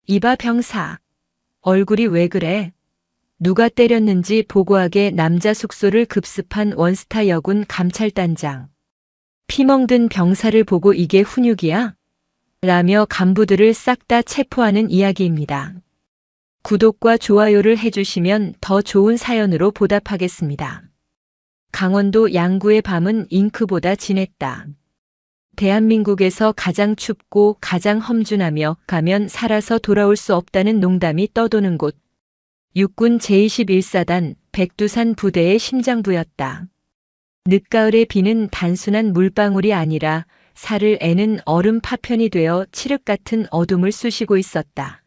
이봐 병사. 얼굴이 왜 그래? 누가 때렸는지 보고하게 남자 숙소를 급습한 원스타 여군 감찰단장. 피멍든 병사를 보고 이게 훈육이야? 라며 간부들을 싹 다 체포하는 이야기입니다. 구독과 좋아요를 해주시면 더 좋은 사연으로 보답하겠습니다. 강원도 양구의 밤은 잉크보다 진했다. 대한민국에서 가장 춥고 가장 험준하며 가면 살아서 돌아올 수 없다는 농담이 떠도는 곳. 육군 제21사단 백두산 부대의 심장부였다. 늦가을의 비는 단순한 물방울이 아니라 살을 애는 얼음 파편이 되어 칠흑 같은 어둠을 쑤시고 있었다.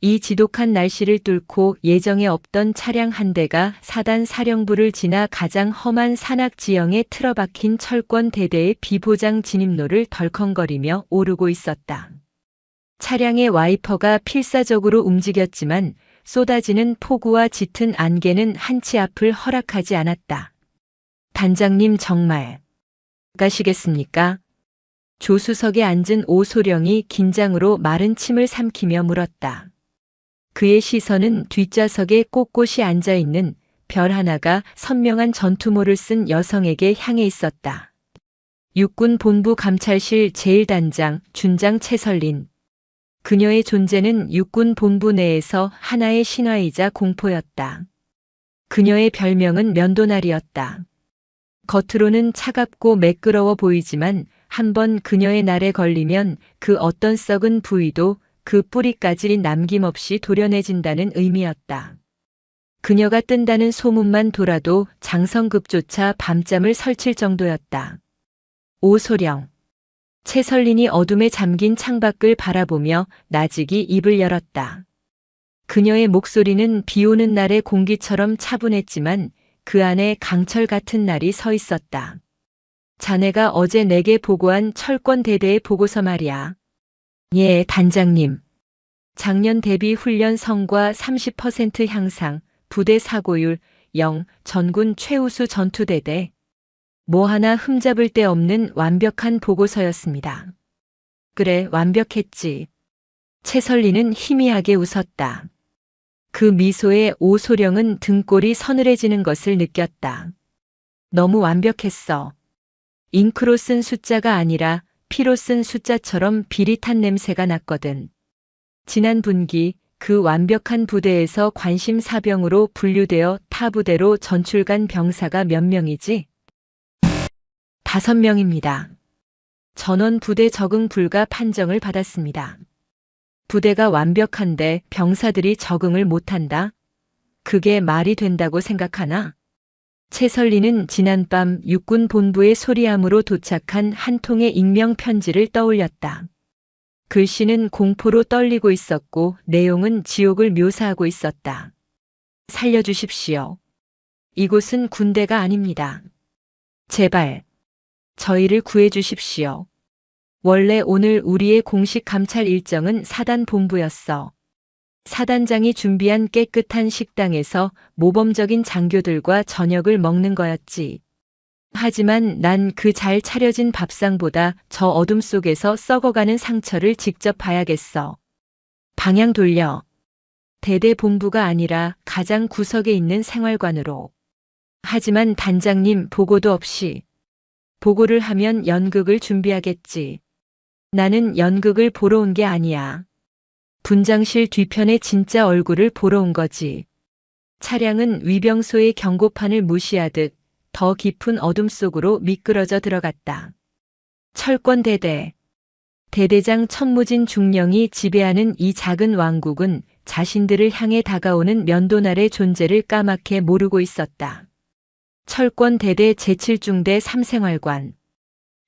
이 지독한 날씨를 뚫고 예정에 없던 차량 한 대가 사단 사령부를 지나 가장 험한 산악 지형에 틀어박힌 철권 대대의 비보장 진입로를 덜컹거리며 오르고 있었다. 차량의 와이퍼가 필사적으로 움직였지만 쏟아지는 폭우와 짙은 안개는 한치 앞을 허락하지 않았다. 단장님 정말 가시겠습니까? 조수석에 앉은 오소령이 긴장으로 마른 침을 삼키며 물었다. 그의 시선은 뒷좌석에 꼿꼿이 앉아있는 별 하나가 선명한 전투모를 쓴 여성에게 향해 있었다. 육군 본부 감찰실 제1단장 준장 채설린. 그녀의 존재는 육군 본부 내에서 하나의 신화이자 공포였다. 그녀의 별명은 면도날이었다. 겉으로는 차갑고 매끄러워 보이지만 한번 그녀의 날에 걸리면 그 어떤 썩은 부위도 그 뿌리까지 남김없이 도려내진다는 의미였다. 그녀가 뜬다는 소문만 돌아도 장성급조차 밤잠을 설칠 정도였다. 오소령. 채설린이 어둠에 잠긴 창밖을 바라보며 나직이 입을 열었다. 그녀의 목소리는 비오는 날의 공기처럼 차분했지만 그 안에 강철 같은 날이 서 있었다. 자네가 어제 내게 보고한 철권 대대의 보고서 말이야. 예, 단장님. 작년 대비 훈련 성과 30% 향상, 부대 사고율 0, 전군 최우수 전투대대. 뭐 하나 흠잡을 데 없는 완벽한 보고서였습니다. 그래, 완벽했지. 채설리는 희미하게 웃었다. 그 미소에 오소령은 등골이 서늘해지는 것을 느꼈다. 너무 완벽했어. 잉크로 쓴 숫자가 아니라 피로 쓴 숫자처럼 비릿한 냄새가 났거든. 지난 분기 그 완벽한 부대에서 관심사병으로 분류되어 타 부대로 전출간 병사가 몇 명이지? 5명입니다. 전원 부대 적응 불가 판정을 받았습니다. 부대가 완벽한데 병사들이 적응을 못한다? 그게 말이 된다고 생각하나? 채설리는 지난밤 육군 본부의 소리함으로 도착한 한 통의 익명 편지를 떠올렸다. 글씨는 공포로 떨리고 있었고 내용은 지옥을 묘사하고 있었다. 살려주십시오. 이곳은 군대가 아닙니다. 제발 저희를 구해주십시오. 원래 오늘 우리의 공식 감찰 일정은 사단 본부였어. 사단장이 준비한 깨끗한 식당에서 모범적인 장교들과 저녁을 먹는 거였지. 하지만 난 그 잘 차려진 밥상보다 저 어둠 속에서 썩어가는 상처를 직접 봐야겠어. 방향 돌려. 대대 본부가 아니라 가장 구석에 있는 생활관으로. 하지만 단장님 보고도 없이. 보고를 하면 연극을 준비하겠지. 나는 연극을 보러 온 게 아니야. 분장실 뒤편의 진짜 얼굴을 보러 온 거지. 차량은 위병소의 경고판을 무시하듯 더 깊은 어둠 속으로 미끄러져 들어갔다. 철권 대대. 대대장 천무진 중령이 지배하는 이 작은 왕국은 자신들을 향해 다가오는 면도날의 존재를 까맣게 모르고 있었다. 철권 대대 제7중대 3생활관.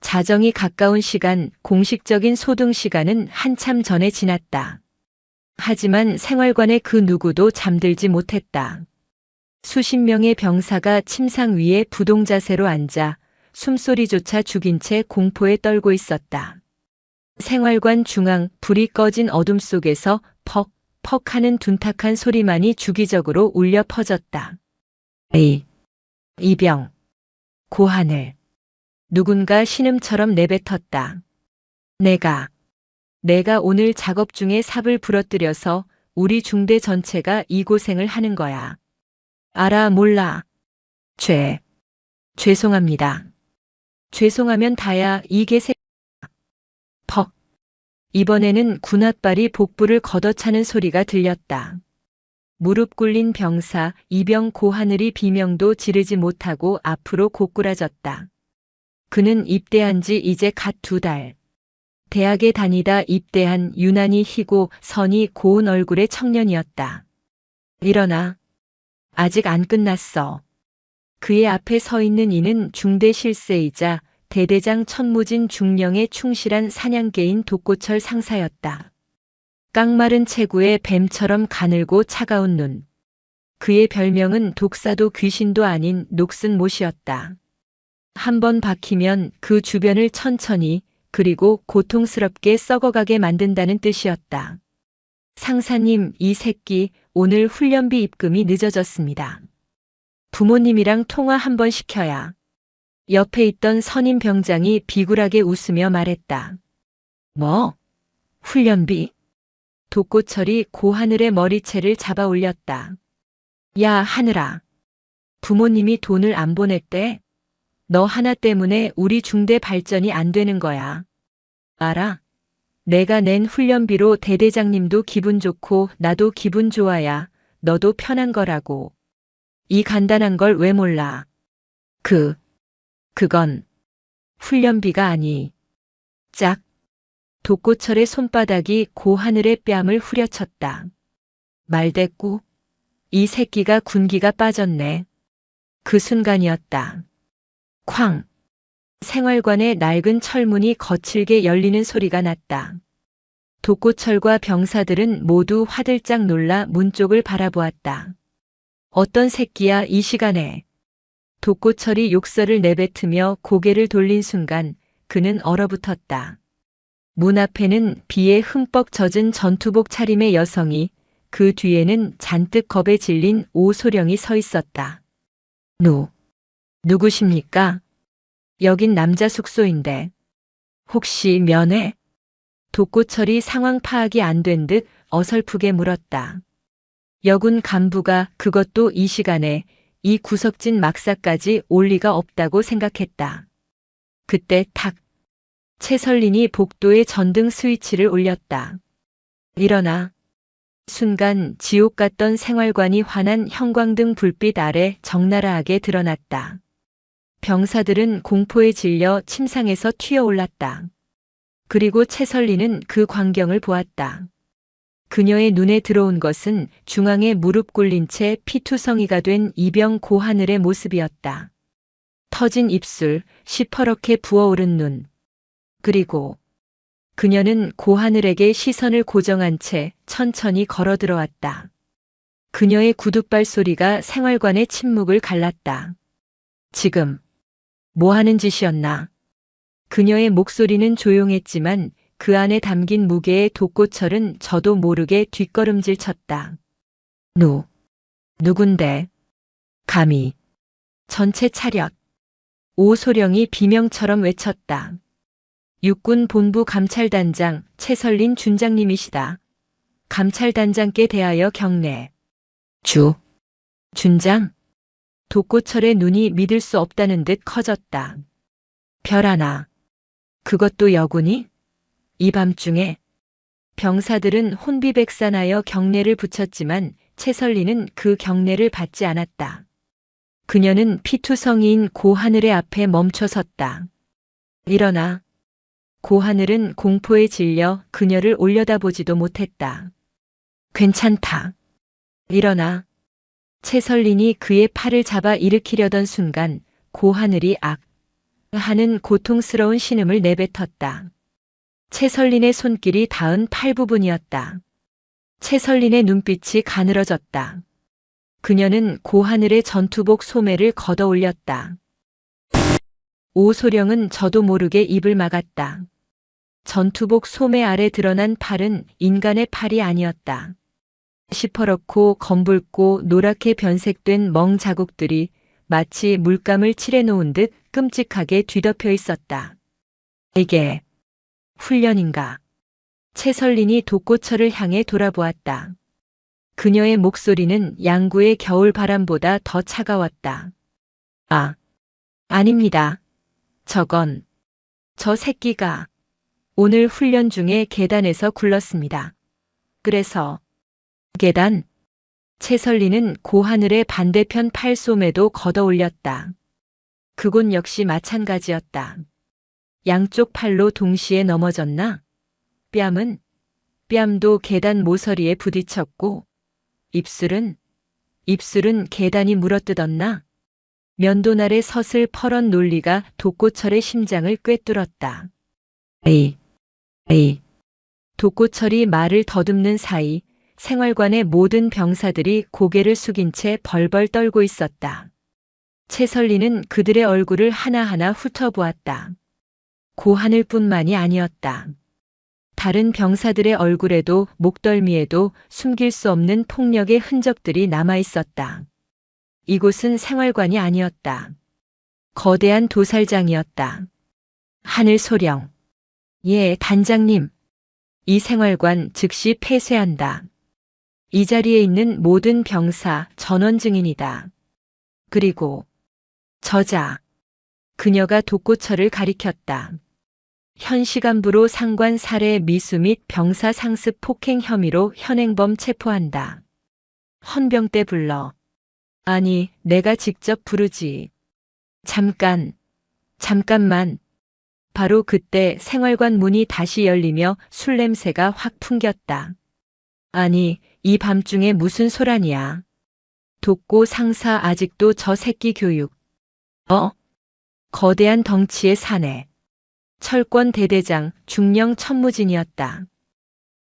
자정이 가까운 시간, 공식적인 소등 시간은 한참 전에 지났다. 하지만 생활관의 그 누구도 잠들지 못했다. 수십 명의 병사가 침상 위에 부동자세로 앉아 숨소리조차 죽인 채 공포에 떨고 있었다. 생활관 중앙 불이 꺼진 어둠 속에서 퍽, 퍽 하는 둔탁한 소리만이 주기적으로 울려 퍼졌다. 이병. 고하늘. 누군가 신음처럼 내뱉었다. 내가 내가 오늘 작업 중에 삽을 부러뜨려서 우리 중대 전체가 이 고생을 하는 거야. 알아, 몰라. 죄송합니다. 죄송하면 다야, 이 개새. 퍽. 이번에는 군홧발이 복부를 걷어차는 소리가 들렸다. 무릎 꿇린 병사 이병 고하늘이 비명도 지르지 못하고 앞으로 고꾸라졌다. 그는 입대한 지 이제 갓 2달. 대학에 다니다 입대한 유난히 희고 선이 고운 얼굴의 청년이었다. 일어나. 아직 안 끝났어. 그의 앞에 서 있는 이는 중대 실세이자 대대장 천무진 중령에 충실한 사냥개인 독고철 상사였다. 깡마른 체구에 뱀처럼 가늘고 차가운 눈. 그의 별명은 독사도 귀신도 아닌 녹슨못이었다. 한 번 박히면 그 주변을 천천히 그리고 고통스럽게 썩어가게 만든다는 뜻이었다. 상사님, 이 새끼 오늘 훈련비 입금이 늦어졌습니다. 부모님이랑 통화 한번 시켜야. 옆에 있던 선임 병장이 비굴하게 웃으며 말했다. 뭐? 훈련비? 독고철이 고하늘의 머리채를 잡아 올렸다. 야, 하늘아. 부모님이 돈을 안 보냈대? 너 하나 때문에 우리 중대 발전이 안 되는 거야. 알아? 내가 낸 훈련비로 대대장님도 기분 좋고 나도 기분 좋아야 너도 편한 거라고. 이 간단한 걸 왜 몰라? 그건 훈련비가 아니. 짝. 독고철의 손바닥이 고하늘의 뺨을 후려쳤다. 말대꾸. 이 새끼가 군기가 빠졌네. 그 순간이었다. 쾅. 생활관의 낡은 철문이 거칠게 열리는 소리가 났다. 독고철과 병사들은 모두 화들짝 놀라 문 쪽을 바라보았다. 어떤 새끼야, 이 시간에. 독고철이 욕설을 내뱉으며 고개를 돌린 순간 그는 얼어붙었다. 문 앞에는 비에 흠뻑 젖은 전투복 차림의 여성이, 그 뒤에는 잔뜩 겁에 질린 오소령이 서 있었다. 누구십니까? 여긴 남자 숙소인데. 혹시 면회? 독고철이 상황 파악이 안 된 듯 어설프게 물었다. 여군 간부가 그것도 이 시간에 이 구석진 막사까지 올 리가 없다고 생각했다. 그때 탁. 최설린이 복도에 전등 스위치를 올렸다. 일어나. 순간 지옥 같던 생활관이 환한 형광등 불빛 아래 적나라하게 드러났다. 병사들은 공포에 질려 침상에서 튀어올랐다. 그리고 최설리는 그 광경을 보았다. 그녀의 눈에 들어온 것은 중앙에 무릎 꿇린 채 피투성이가 된 이병 고하늘의 모습이었다. 터진 입술, 시퍼렇게 부어오른 눈. 그리고 그녀는 고하늘에게 시선을 고정한 채 천천히 걸어 들어왔다. 그녀의 구둣발 소리가 생활관의 침묵을 갈랐다. 지금 뭐 하는 짓이었나? 그녀의 목소리는 조용했지만 그 안에 담긴 무게의 독고철은 저도 모르게 뒷걸음질 쳤다. 누군데? 감히. 전체 차렷. 오소령이 비명처럼 외쳤다. 육군 본부 감찰단장 최설린 준장님이시다. 감찰단장께 대하여 경례. 준장? 독고철의 눈이 믿을 수 없다는 듯 커졌다. 별 하나. 그것도 여군이? 이 밤중에. 병사들은 혼비백산하여 경례를 붙였지만 최설리는 그 경례를 받지 않았다. 그녀는 피투성이인 고하늘의 앞에 멈춰 섰다. 일어나. 고하늘은 공포에 질려 그녀를 올려다보지도 못했다. 괜찮다. 일어나. 최설린이 그의 팔을 잡아 일으키려던 순간 고하늘이 악 하는 고통스러운 신음을 내뱉었다. 최설린의 손길이 닿은 팔 부분이었다. 최설린의 눈빛이 가늘어졌다. 그녀는 고하늘의 전투복 소매를 걷어 올렸다. 오소령은 저도 모르게 입을 막았다. 전투복 소매 아래 드러난 팔은 인간의 팔이 아니었다. 시퍼렇고 검붉고 노랗게 변색된 멍 자국들이 마치 물감을 칠해놓은 듯 끔찍하게 뒤덮여 있었다. 이게 훈련인가? 최설린이 독고철을 향해 돌아보았다. 그녀의 목소리는 양구의 겨울 바람보다 더 차가웠다. 아, 아닙니다. 저 새끼가 오늘 훈련 중에 계단에서 굴렀습니다. 그래서 계단? 최설리는 고하늘의 반대편 팔솜에도 걷어 올렸다. 그곳 역시 마찬가지였다. 양쪽 팔로 동시에 넘어졌나? 뺨도 계단 모서리에 부딪혔고, 입술은 계단이 물어뜯었나? 면도날의 서슬 퍼런 논리가 독고철의 심장을 꿰뚫었다. 에이. 독고철이 말을 더듬는 사이 생활관의 모든 병사들이 고개를 숙인 채 벌벌 떨고 있었다. 최설리는 그들의 얼굴을 하나하나 훑어보았다. 고하늘뿐만이 아니었다. 다른 병사들의 얼굴에도 목덜미에도 숨길 수 없는 폭력의 흔적들이 남아 있었다. 이곳은 생활관이 아니었다. 거대한 도살장이었다. 하늘소령. 예, 단장님. 이 생활관 즉시 폐쇄한다. 이 자리에 있는 모든 병사 전원 증인이다. 그리고 저자. 그녀가 독고철을 가리켰다. 현 시간부로 상관 살해 미수 및 병사 상습 폭행 혐의로 현행범 체포한다. 헌병대 불러. 아니, 내가 직접 부르지. 잠깐만. 바로 그때 생활관 문이 다시 열리며 술 냄새가 확 풍겼다. 아니, 이 밤중에 무슨 소란이야. 독고 상사 아직도 저 새끼 교육. 거대한 덩치의 사내. 철권 대대장 중령 천무진이었다.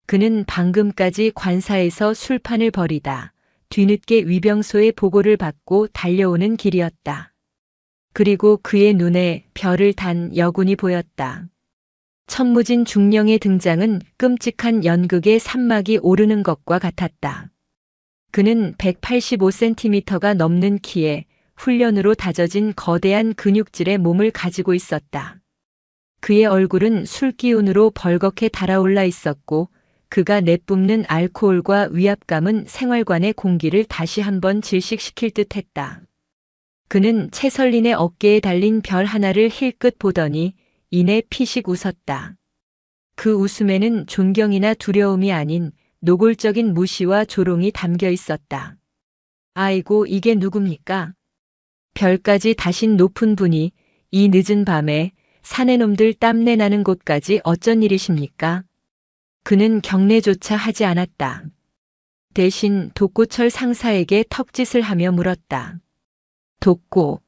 그는 방금까지 관사에서 술판을 벌이다 뒤늦게 위병소의 보고를 받고 달려오는 길이었다. 그리고 그의 눈에 별을 단 여군이 보였다. 천무진 중령의 등장은 끔찍한 연극의 산막이 오르는 것과 같았다. 그는 185cm가 넘는 키에 훈련으로 다져진 거대한 근육질의 몸을 가지고 있었다. 그의 얼굴은 술기운으로 벌겋게 달아올라 있었고 그가 내뿜는 알코올과 위압감은 생활관의 공기를 다시 한번 질식시킬 듯했다. 그는 최설린의 어깨에 달린 별 하나를 힐끗 보더니 이내 피식 웃었다. 그 웃음에는 존경이나 두려움이 아닌 노골적인 무시와 조롱이 담겨 있었다. 아이고, 이게 누굽니까? 별까지 다신 높은 분이 이 늦은 밤에 사내놈들 땀내 나는 곳까지 어쩐 일이십니까? 그는 경례조차 하지 않았다. 대신 독고철 상사에게 턱짓을 하며 물었다. 독고,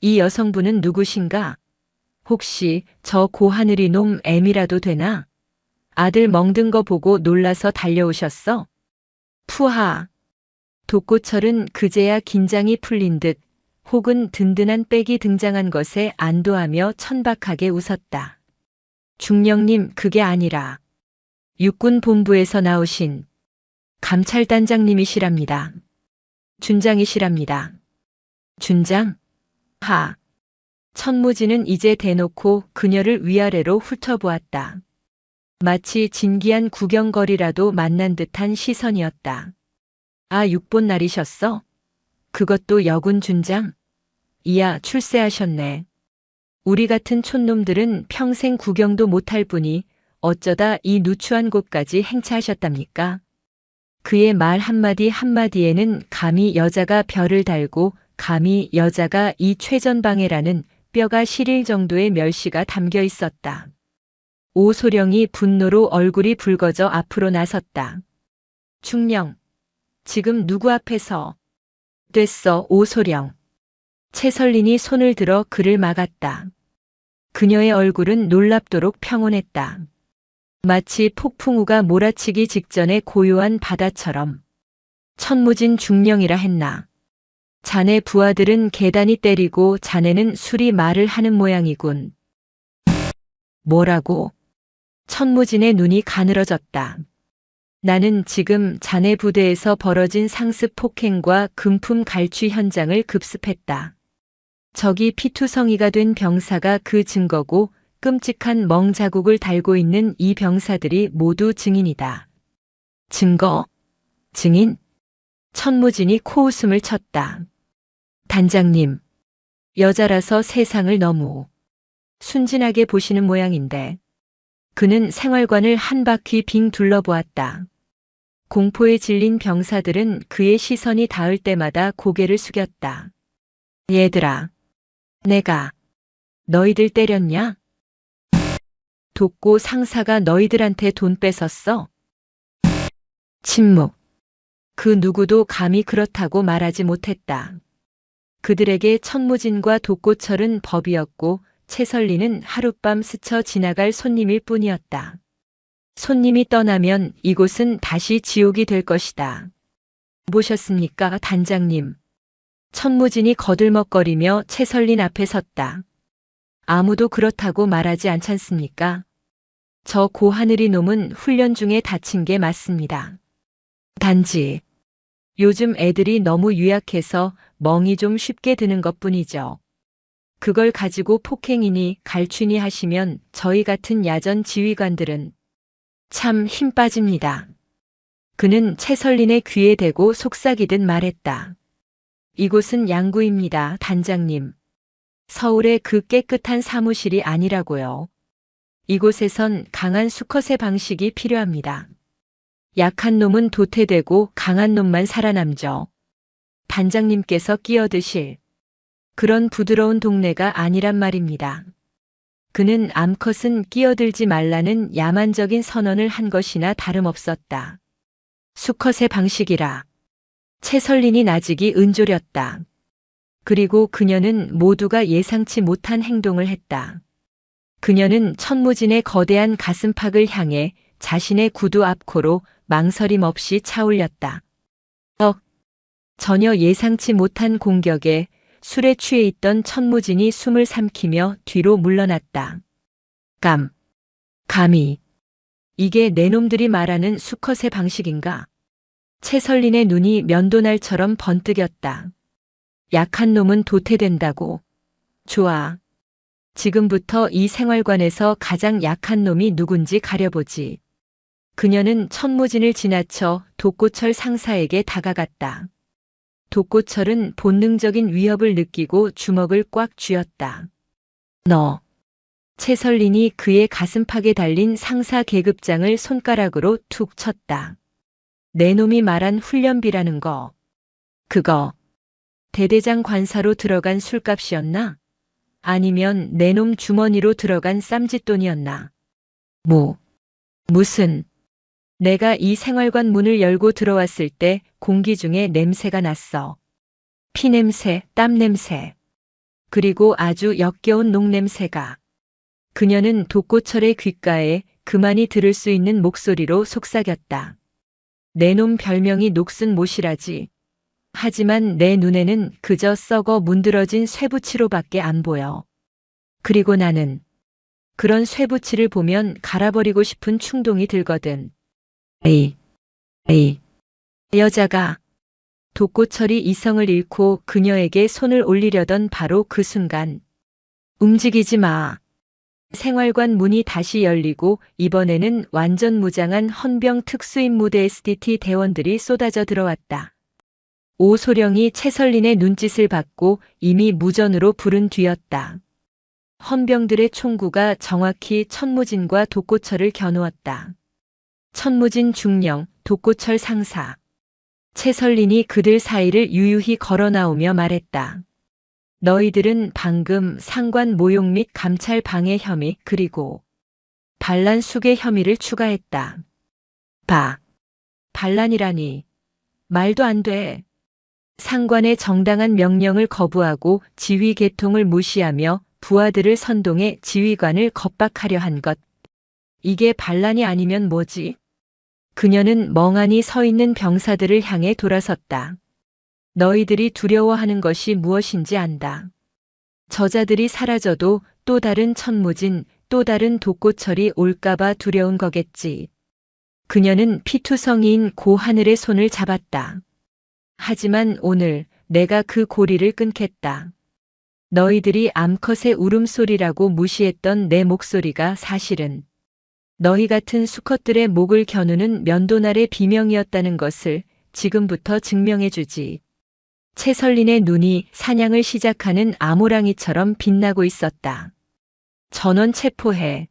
이 여성분은 누구신가? 혹시 저 고하늘이 놈 애미라도 되나? 아들 멍든 거 보고 놀라서 달려오셨어? 푸하. 독고철은 그제야 긴장이 풀린 듯 혹은 든든한 백이 등장한 것에 안도하며 천박하게 웃었다. 중령님, 그게 아니라 육군본부에서 나오신 감찰단장님이시랍니다. 준장이시랍니다. 준장? 하. 천무진은 이제 대놓고 그녀를 위아래로 훑어보았다. 마치 진기한 구경거리라도 만난 듯한 시선이었다. 아, 육본 날이셨어? 그것도 여군 준장? 이야, 출세하셨네. 우리 같은 촌놈들은 평생 구경도 못할 분이 어쩌다 이 누추한 곳까지 행차하셨답니까? 그의 말 한마디 한마디에는 감히 여자가 별을 달고 감히 여자가 이 최전방해라는 뼈가 시릴 정도의 멸시가 담겨 있었다. 오소령이 분노로 얼굴이 붉어져 앞으로 나섰다. 중령, 지금 누구 앞에서? 됐어, 오소령. 최설린이 손을 들어 그를 막았다. 그녀의 얼굴은 놀랍도록 평온했다. 마치 폭풍우가 몰아치기 직전의 고요한 바다처럼. 천무진 중령이라 했나. 자네 부하들은 계단이 때리고 자네는 술이 말을 하는 모양이군. 뭐라고? 천무진의 눈이 가늘어졌다. 나는 지금 자네 부대에서 벌어진 상습 폭행과 금품 갈취 현장을 급습했다. 적이 피투성이가 된 병사가 그 증거고 끔찍한 멍자국을 달고 있는 이 병사들이 모두 증인이다. 증거? 증인? 천무진이 코웃음을 쳤다. 단장님, 여자라서 세상을 너무 순진하게 보시는 모양인데. 그는 생활관을 한 바퀴 빙 둘러보았다. 공포에 질린 병사들은 그의 시선이 닿을 때마다 고개를 숙였다. 얘들아, 내가 너희들 때렸냐? 돕고 상사가 너희들한테 돈 뺏었어? 침묵. 그 누구도 감히 그렇다고 말하지 못했다. 그들에게 천무진과 독고철은 법이었고 채설리는 하룻밤 스쳐 지나갈 손님일 뿐이었다. 손님이 떠나면 이곳은 다시 지옥이 될 것이다. 보셨습니까, 단장님? 천무진이 거들먹거리며 채설린 앞에 섰다. 아무도 그렇다고 말하지 않잖습니까? 저 고하늘이 놈은 훈련 중에 다친 게 맞습니다. 단지 요즘 애들이 너무 유약해서 멍이 좀 쉽게 드는 것뿐이죠. 그걸 가지고 폭행이니 갈취니 하시면 저희 같은 야전 지휘관들은 참 힘 빠집니다. 그는 채설린의 귀에 대고 속삭이듯 말했다. 이곳은 양구입니다, 단장님. 서울의 그 깨끗한 사무실이 아니라고요. 이곳에선 강한 수컷의 방식이 필요합니다. 약한 놈은 도태되고 강한 놈만 살아남죠. 단장님께서 끼어드실 그런 부드러운 동네가 아니란 말입니다. 그는 암컷은 끼어들지 말라는 야만적인 선언을 한 것이나 다름없었다. 수컷의 방식이라. 채설린이 나직이 은조렸다. 그리고 그녀는 모두가 예상치 못한 행동을 했다. 그녀는 천무진의 거대한 가슴팍을 향해 자신의 구두 앞코로 망설임 없이 차올렸다. 전혀 예상치 못한 공격에 술에 취해 있던 천무진이 숨을 삼키며 뒤로 물러났다. 감히. 이게 내 놈들이 말하는 수컷의 방식인가? 채설린의 눈이 면도날처럼 번뜩였다. 약한 놈은 도태된다고. 좋아. 지금부터 이 생활관에서 가장 약한 놈이 누군지 가려보지. 그녀는 천무진을 지나쳐 독고철 상사에게 다가갔다. 독고철은 본능적인 위협을 느끼고 주먹을 꽉 쥐었다. 너. 채설린이 그의 가슴팍에 달린 상사 계급장을 손가락으로 툭 쳤다. 내 놈이 말한 훈련비라는 거. 그거 대대장 관사로 들어간 술값이었나? 아니면 내 놈 주머니로 들어간 쌈짓돈이었나? 무슨. 내가 이 생활관 문을 열고 들어왔을 때 공기 중에 냄새가 났어. 피냄새, 땀냄새. 그리고 아주 역겨운 녹냄새가. 그녀는 독고철의 귓가에 그만이 들을 수 있는 목소리로 속삭였다. 내 놈 별명이 녹슨 못이라지. 하지만 내 눈에는 그저 썩어 문드러진 쇠붙이로밖에 안 보여. 그리고 나는 그런 쇠붙이를 보면 갈아버리고 싶은 충동이 들거든. 에이. 여자가. 독고철이 이성을 잃고 그녀에게 손을 올리려던 바로 그 순간. 움직이지 마. 생활관 문이 다시 열리고 이번에는 완전 무장한 헌병 특수임무대 SDT 대원들이 쏟아져 들어왔다. 오소령이 채설린의 눈짓을 받고 이미 무전으로 부른 뒤였다. 헌병들의 총구가 정확히 천무진과 독고철을 겨누었다. 천무진 중령, 독고철 상사. 채설린이 그들 사이를 유유히 걸어 나오며 말했다. 너희들은 방금 상관 모욕 및 감찰 방해 혐의 그리고 반란 수괴 혐의를 추가했다. 반란이라니. 말도 안 돼. 상관의 정당한 명령을 거부하고 지휘 계통을 무시하며 부하들을 선동해 지휘관을 겁박하려 한 것. 이게 반란이 아니면 뭐지? 그녀는 멍하니 서 있는 병사들을 향해 돌아섰다. 너희들이 두려워하는 것이 무엇인지 안다. 저자들이 사라져도 또 다른 천무진, 또 다른 독고철이 올까봐 두려운 거겠지. 그녀는 피투성이인 고하늘의 손을 잡았다. 하지만 오늘 내가 그 고리를 끊겠다. 너희들이 암컷의 울음소리라고 무시했던 내 목소리가 사실은 너희 같은 수컷들의 목을 겨누는 면도날의 비명이었다는 것을 지금부터 증명해주지. 채설린의 눈이 사냥을 시작하는 아모랑이처럼 빛나고 있었다. 전원 체포해.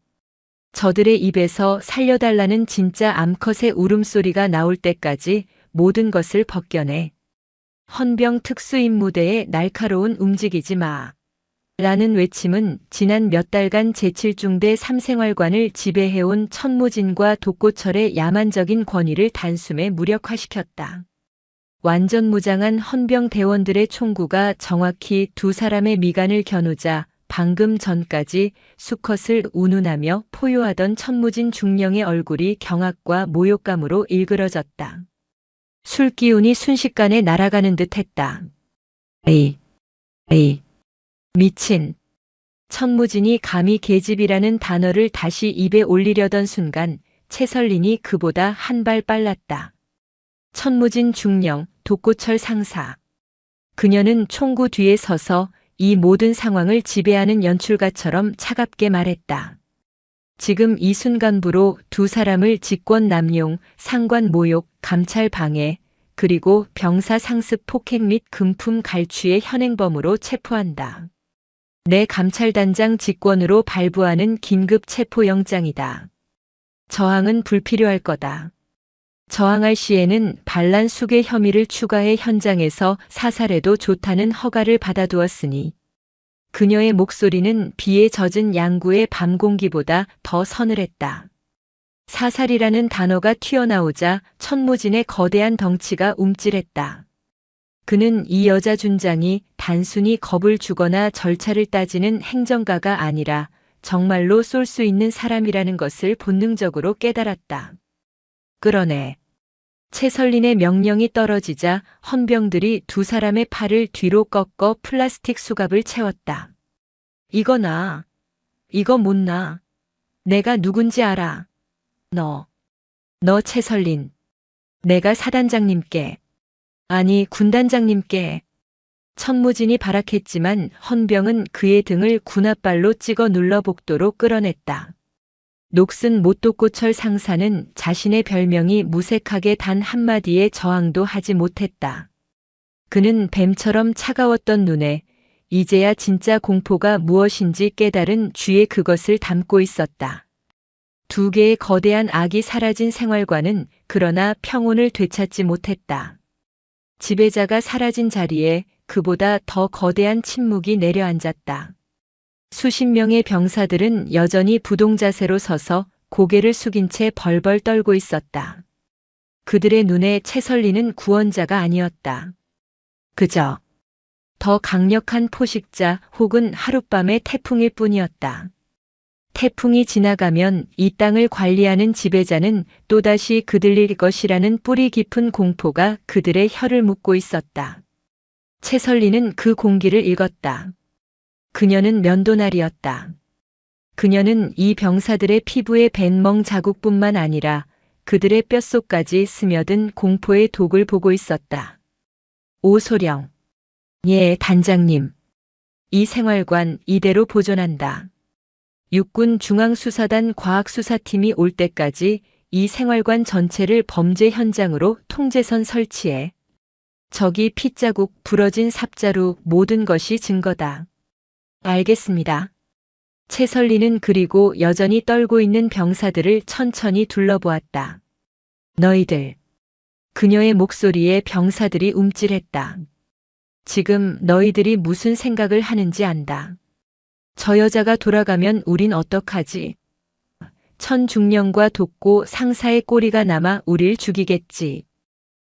저들의 입에서 살려달라는 진짜 암컷의 울음소리가 나올 때까지 모든 것을 벗겨내. 헌병 특수임무대의 날카로운 움직이지 마. 라는 외침은 지난 몇 달간 제7중대 3생활관을 지배해온 천무진과 독고철의 야만적인 권위를 단숨에 무력화시켰다. 완전 무장한 헌병 대원들의 총구가 정확히 두 사람의 미간을 겨누자 방금 전까지 수컷을 운운하며 포효하던 천무진 중령의 얼굴이 경악과 모욕감으로 일그러졌다. 술기운이 순식간에 날아가는 듯 했다. 에이. 미친. 천무진이 감히 계집이라는 단어를 다시 입에 올리려던 순간 채설린이 그보다 한 발 빨랐다. 천무진 중령, 독고철 상사. 그녀는 총구 뒤에 서서 이 모든 상황을 지배하는 연출가처럼 차갑게 말했다. 지금 이 순간부로 두 사람을 직권 남용, 상관 모욕, 감찰 방해, 그리고 병사 상습 폭행 및 금품 갈취의 현행범으로 체포한다. 내 감찰단장 직권으로 발부하는 긴급 체포영장이다. 저항은 불필요할 거다. 저항할 시에는 반란 수괴 혐의를 추가해 현장에서 사살해도 좋다는 허가를 받아두었으니 그녀의 목소리는 비에 젖은 양구의 밤 공기보다 더 서늘했다. 사살이라는 단어가 튀어나오자 천무진의 거대한 덩치가 움찔했다. 그는 이 여자 준장이 단순히 겁을 주거나 절차를 따지는 행정가가 아니라 정말로 쏠 수 있는 사람이라는 것을 본능적으로 깨달았다. 끌어내. 채설린의 명령이 떨어지자 헌병들이 두 사람의 팔을 뒤로 꺾어 플라스틱 수갑을 채웠다. 이거 나. 이거 못 나. 내가 누군지 알아. 너 채설린. 내가 사단장님께. 아니 군단장님께. 천무진이 발악했지만 헌병은 그의 등을 군홧발로 찍어 눌러 복도로 끌어냈다. 녹슨 못독고철 상사는 자신의 별명이 무색하게 단 한마디의 저항도 하지 못했다. 그는 뱀처럼 차가웠던 눈에 이제야 진짜 공포가 무엇인지 깨달은 쥐에 그것을 담고 있었다. 두 개의 거대한 악이 사라진 생활관은 그러나 평온을 되찾지 못했다. 지배자가 사라진 자리에 그보다 더 거대한 침묵이 내려앉았다. 수십 명의 병사들은 여전히 부동자세로 서서 고개를 숙인 채 벌벌 떨고 있었다. 그들의 눈에 채설린은 구원자가 아니었다. 그저 더 강력한 포식자 혹은 하룻밤의 태풍일 뿐이었다. 태풍이 지나가면 이 땅을 관리하는 지배자는 또다시 그들일 것이라는 뿌리 깊은 공포가 그들의 혀를 묶고 있었다. 채설린은 그 공기를 읽었다. 그녀는 면도날이었다. 그녀는 이 병사들의 피부의 벤멍 자국뿐만 아니라 그들의 뼛속까지 스며든 공포의 독을 보고 있었다. 오소령. 예, 단장님. 이 생활관 이대로 보존한다. 육군 중앙수사단 과학수사팀이 올 때까지 이 생활관 전체를 범죄 현장으로 통제선 설치해. 저기 핏자국, 부러진 삽자루 모든 것이 증거다. 알겠습니다. 채설린은 그리고 여전히 떨고 있는 병사들을 천천히 둘러보았다. 너희들. 그녀의 목소리에 병사들이 움찔했다. 지금 너희들이 무슨 생각을 하는지 안다. 저 여자가 돌아가면 우린 어떡하지? 천중령과 독고 상사의 꼬리가 남아 우릴 죽이겠지.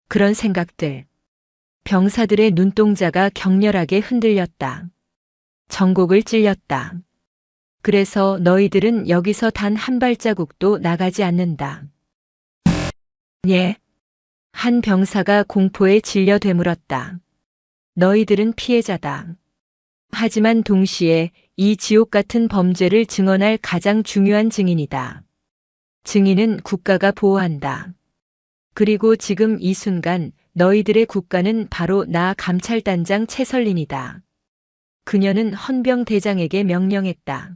그런 생각들. 병사들의 눈동자가 격렬하게 흔들렸다. 정곡을 찔렸다. 그래서 너희들은 여기서 단 한 발자국도 나가지 않는다. 예. 한 병사가 공포에 질려 되물었다. 너희들은 피해자다. 하지만 동시에 이 지옥 같은 범죄를 증언할 가장 중요한 증인이다. 증인은 국가가 보호한다. 그리고 지금 이 순간 너희들의 국가는 바로 나 감찰단장 채설린이다. 그녀는 헌병 대장에게 명령했다.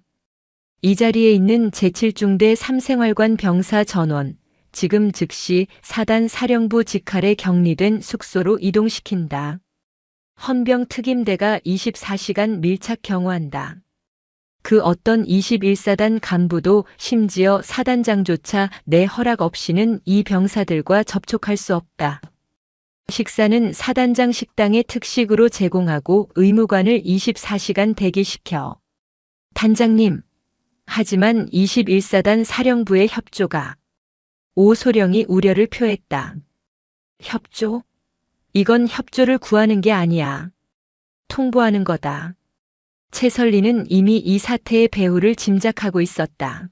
이 자리에 있는 제7중대 삼생활관 병사 전원, 지금 즉시 사단 사령부 직할에 격리된 숙소로 이동시킨다. 헌병 특임대가 24시간 밀착 경호한다. 그 어떤 21사단 간부도 심지어 사단장조차 내 허락 없이는 이 병사들과 접촉할 수 없다. 식사는 사단장 식당에 특식으로 제공하고 의무관을 24시간 대기시켜. 단장님. 하지만 21사단 사령부의 협조가. 오소령이 우려를 표했다. 협조? 이건 협조를 구하는 게 아니야. 통보하는 거다. 최설리는 이미 이 사태의 배후를 짐작하고 있었다.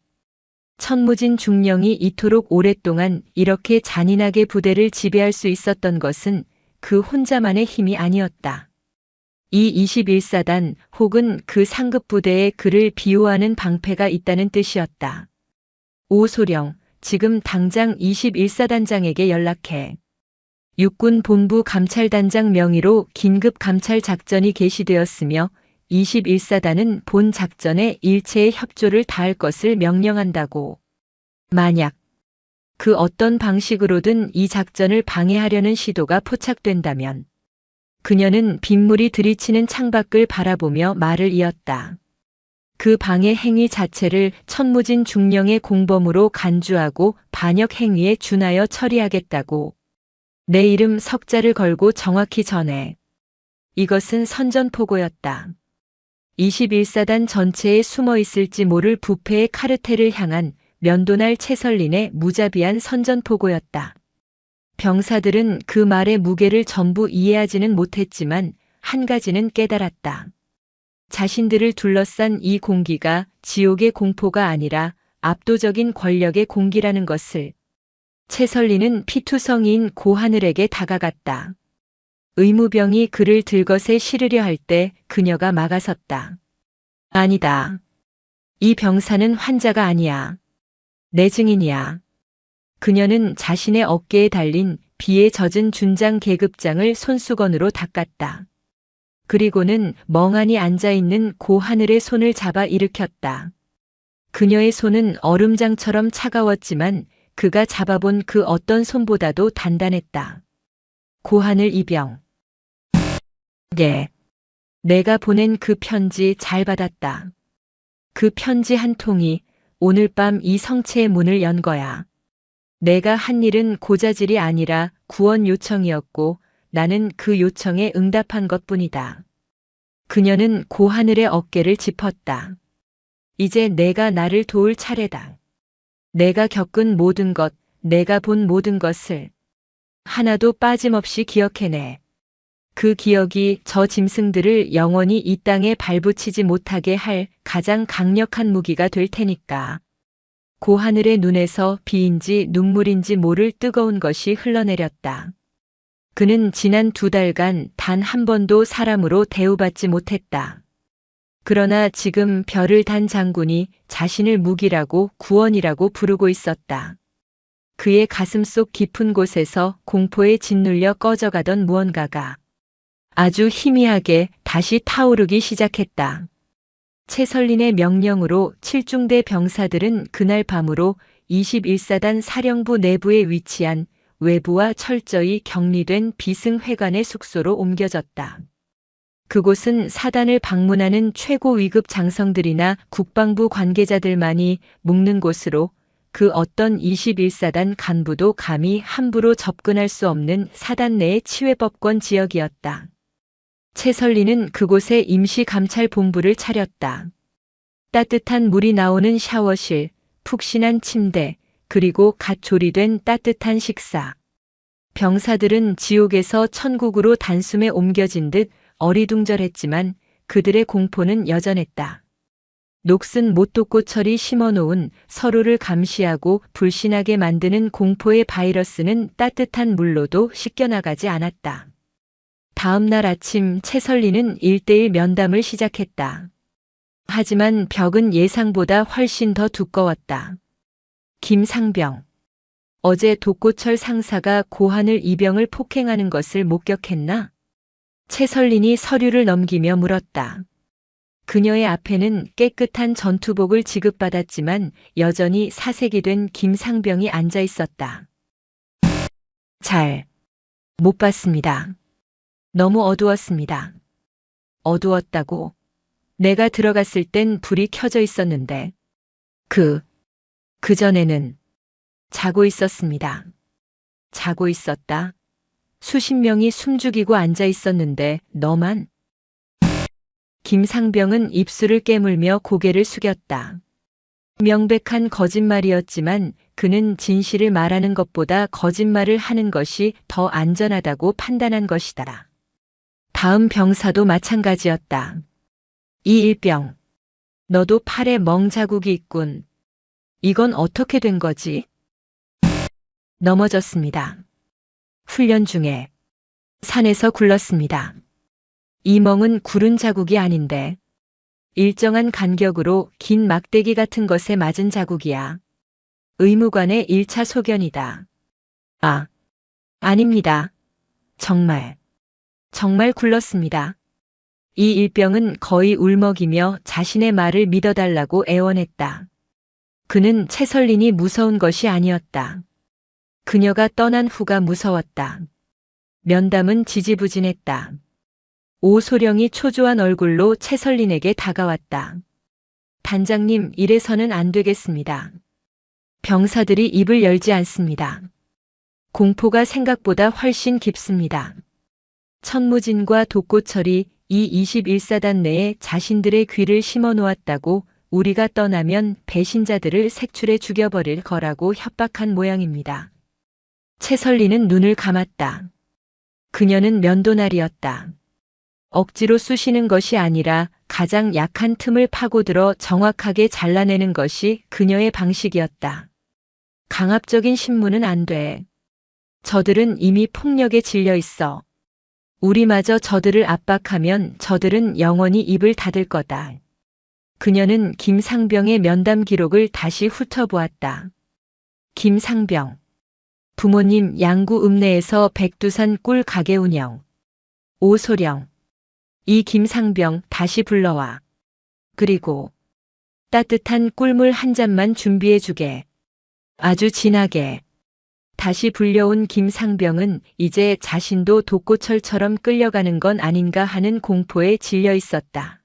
천무진 중령이 이토록 오랫동안 이렇게 잔인하게 부대를 지배할 수 있었던 것은 그 혼자만의 힘이 아니었다. 이 21사단 혹은 그 상급 부대에 그를 비호하는 방패가 있다는 뜻이었다. 오소령, 지금 당장 21사단장에게 연락해. 육군본부 감찰단장 명의로 긴급 감찰 작전이 개시되었으며 21사단은 본 작전에 일체의 협조를 다할 것을 명령한다고. 만약 그 어떤 방식으로든 이 작전을 방해하려는 시도가 포착된다면 그녀는 빗물이 들이치는 창밖을 바라보며 말을 이었다. 그 방해 행위 자체를 천무진 중령의 공범으로 간주하고 반역 행위에 준하여 처리하겠다고. 내 이름 석자를 걸고 정확히 전해. 이것은 선전포고였다. 21사단 전체에 숨어 있을지 모를 부패의 카르텔을 향한 면도날 최설린의 무자비한 선전포고였다. 병사들은 그 말의 무게를 전부 이해하지는 못했지만 한 가지는 깨달았다. 자신들을 둘러싼 이 공기가 지옥의 공포가 아니라 압도적인 권력의 공기라는 것을. 최설리는 피투성이인 고하늘에게 다가갔다. 의무병이 그를 들것에 실으려 할 때 그녀가 막아섰다. 아니다. 이 병사는 환자가 아니야. 내 증인이야. 그녀는 자신의 어깨에 달린 비에 젖은 준장 계급장을 손수건으로 닦았다. 그리고는 멍하니 앉아있는 고하늘의 손을 잡아 일으켰다. 그녀의 손은 얼음장처럼 차가웠지만 그가 잡아본 그 어떤 손보다도 단단했다. 고하늘 이병. 네. 내가 보낸 그 편지 잘 받았다. 그 편지 한 통이 오늘 밤 이 성체의 문을 연 거야. 내가 한 일은 고자질이 아니라 구원 요청이었고 나는 그 요청에 응답한 것뿐이다. 그녀는 고하늘의 어깨를 짚었다. 이제 내가 나를 도울 차례다. 내가 겪은 모든 것, 내가 본 모든 것을 하나도 빠짐없이 기억해내. 그 기억이 저 짐승들을 영원히 이 땅에 발붙이지 못하게 할 가장 강력한 무기가 될 테니까. 고하늘의 눈에서 비인지 눈물인지 모를 뜨거운 것이 흘러내렸다. 그는 지난 2달간 단 한 번도 사람으로 대우받지 못했다. 그러나 지금 별을 단 장군이 자신을 무기라고 구원이라고 부르고 있었다. 그의 가슴 속 깊은 곳에서 공포에 짓눌려 꺼져가던 무언가가 아주 희미하게 다시 타오르기 시작했다. 최설린의 명령으로 7중대 병사들은 그날 밤으로 21사단 사령부 내부에 위치한 외부와 철저히 격리된 비승회관의 숙소로 옮겨졌다. 그곳은 사단을 방문하는 최고 위급 장성들이나 국방부 관계자들만이 묵는 곳으로 그 어떤 21사단 간부도 감히 함부로 접근할 수 없는 사단 내의 치외법권 지역이었다. 최설리는 그곳에 임시감찰본부를 차렸다. 따뜻한 물이 나오는 샤워실, 푹신한 침대, 그리고 갓 조리된 따뜻한 식사. 병사들은 지옥에서 천국으로 단숨에 옮겨진 듯 어리둥절했지만 그들의 공포는 여전했다. 녹슨 못독고철이 심어놓은 서로를 감시하고 불신하게 만드는 공포의 바이러스는 따뜻한 물로도 씻겨나가지 않았다. 다음 날 아침 최설리는 1:1 면담을 시작했다. 하지만 벽은 예상보다 훨씬 더 두꺼웠다. 김상병. 어제 독고철 상사가 고하늘 이병을 폭행하는 것을 목격했나? 최설린이 서류를 넘기며 물었다. 그녀의 앞에는 깨끗한 전투복을 지급받았지만 여전히 사색이 된 김상병이 앉아 있었다. 잘 못 봤습니다. 너무 어두웠습니다. 어두웠다고? 내가 들어갔을 땐 불이 켜져 있었는데. 그전에는 자고 있었습니다. 자고 있었다. 수십 명이 숨죽이고 앉아 있었는데 너만? 김상병은 입술을 깨물며 고개를 숙였다. 명백한 거짓말이었지만 그는 진실을 말하는 것보다 거짓말을 하는 것이 더 안전하다고 판단한 것이다. 다음 병사도 마찬가지였다. 이일병, 너도 팔에 멍자국이 있군. 이건 어떻게 된 거지? 넘어졌습니다. 훈련 중에 산에서 굴렀습니다. 이 멍은 구른 자국이 아닌데 일정한 간격으로 긴 막대기 같은 것에 맞은 자국이야. 의무관의 1차 소견이다. 아닙니다. 정말 굴렀습니다. 이 일병은 거의 울먹이며 자신의 말을 믿어달라고 애원했다. 그는 채설린이 무서운 것이 아니었다. 그녀가 떠난 후가 무서웠다. 면담은 지지부진했다. 오소령이 초조한 얼굴로 채설린에게 다가왔다. 단장님, 이래서는 안 되겠습니다. 병사들이 입을 열지 않습니다. 공포가 생각보다 훨씬 깊습니다. 천무진과 독고철이 이 21사단 내에 자신들의 귀를 심어 놓았다고 우리가 떠나면 배신자들을 색출해 죽여버릴 거라고 협박한 모양입니다. 채설린은 눈을 감았다. 그녀는 면도날이었다. 억지로 쑤시는 것이 아니라 가장 약한 틈을 파고들어 정확하게 잘라내는 것이 그녀의 방식이었다. 강압적인 신문은 안 돼. 저들은 이미 폭력에 질려 있어. 우리마저 저들을 압박하면 저들은 영원히 입을 닫을 거다. 그녀는 김상병의 면담 기록을 다시 훑어보았다. 김상병. 부모님 양구 읍내에서 백두산 꿀 가게 운영. 오소령. 이 김상병 다시 불러와. 그리고 따뜻한 꿀물 한 잔만 준비해 주게. 아주 진하게. 다시 불려온 김상병은 이제 자신도 독고철처럼 끌려가는 건 아닌가 하는 공포에 질려 있었다.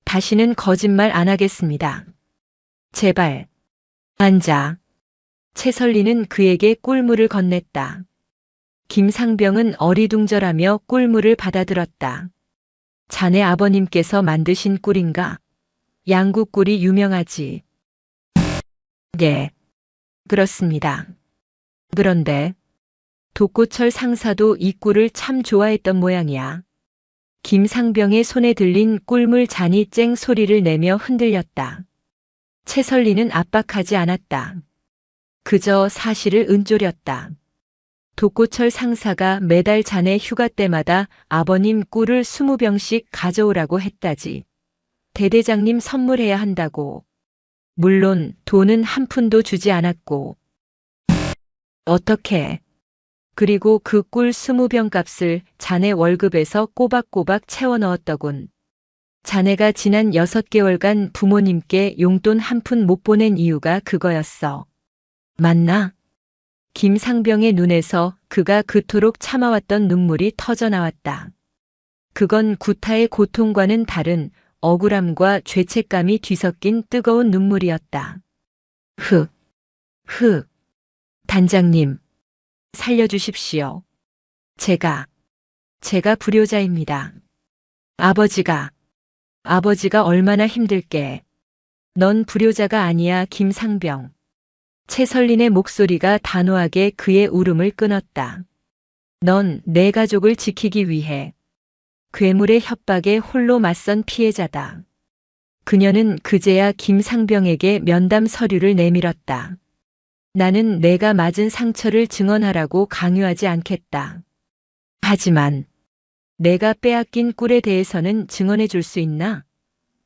다시는 거짓말 안 하겠습니다. 제발. 앉아. 채설리는 그에게 꿀물을 건넸다. 김상병은 어리둥절하며 꿀물을 받아들었다. 자네 아버님께서 만드신 꿀인가? 양구 꿀이 유명하지. 네. 그렇습니다. 그런데 독고철 상사도 이 꿀을 참 좋아했던 모양이야. 김상병의 손에 들린 꿀물 잔이 쨍 소리를 내며 흔들렸다. 채설리는 압박하지 않았다. 그저 사실을 은조렸다. 독고철 상사가 매달 자네 휴가 때마다 아버님 꿀을 20병씩 가져오라고 했다지. 대대장님 선물해야 한다고. 물론 돈은 한 푼도 주지 않았고. 어떻게? 그리고 그 꿀 20병 값을 자네 월급에서 꼬박꼬박 채워 넣었더군. 자네가 지난 6개월간 부모님께 용돈 한 푼 못 보낸 이유가 그거였어. 맞나? 김상병의 눈에서 그가 그토록 참아왔던 눈물이 터져나왔다. 그건 구타의 고통과는 다른 억울함과 죄책감이 뒤섞인 뜨거운 눈물이었다. 단장님, 살려주십시오. 제가 불효자입니다. 아버지가 얼마나 힘들게. 넌 불효자가 아니야, 김상병. 채설린의 목소리가 단호하게 그의 울음을 끊었다. 넌 내 가족을 지키기 위해 괴물의 협박에 홀로 맞선 피해자다. 그녀는 그제야 김상병에게 면담 서류를 내밀었다. 나는 내가 맞은 상처를 증언하라고 강요하지 않겠다. 하지만 내가 빼앗긴 꿀에 대해서는 증언해 줄 수 있나?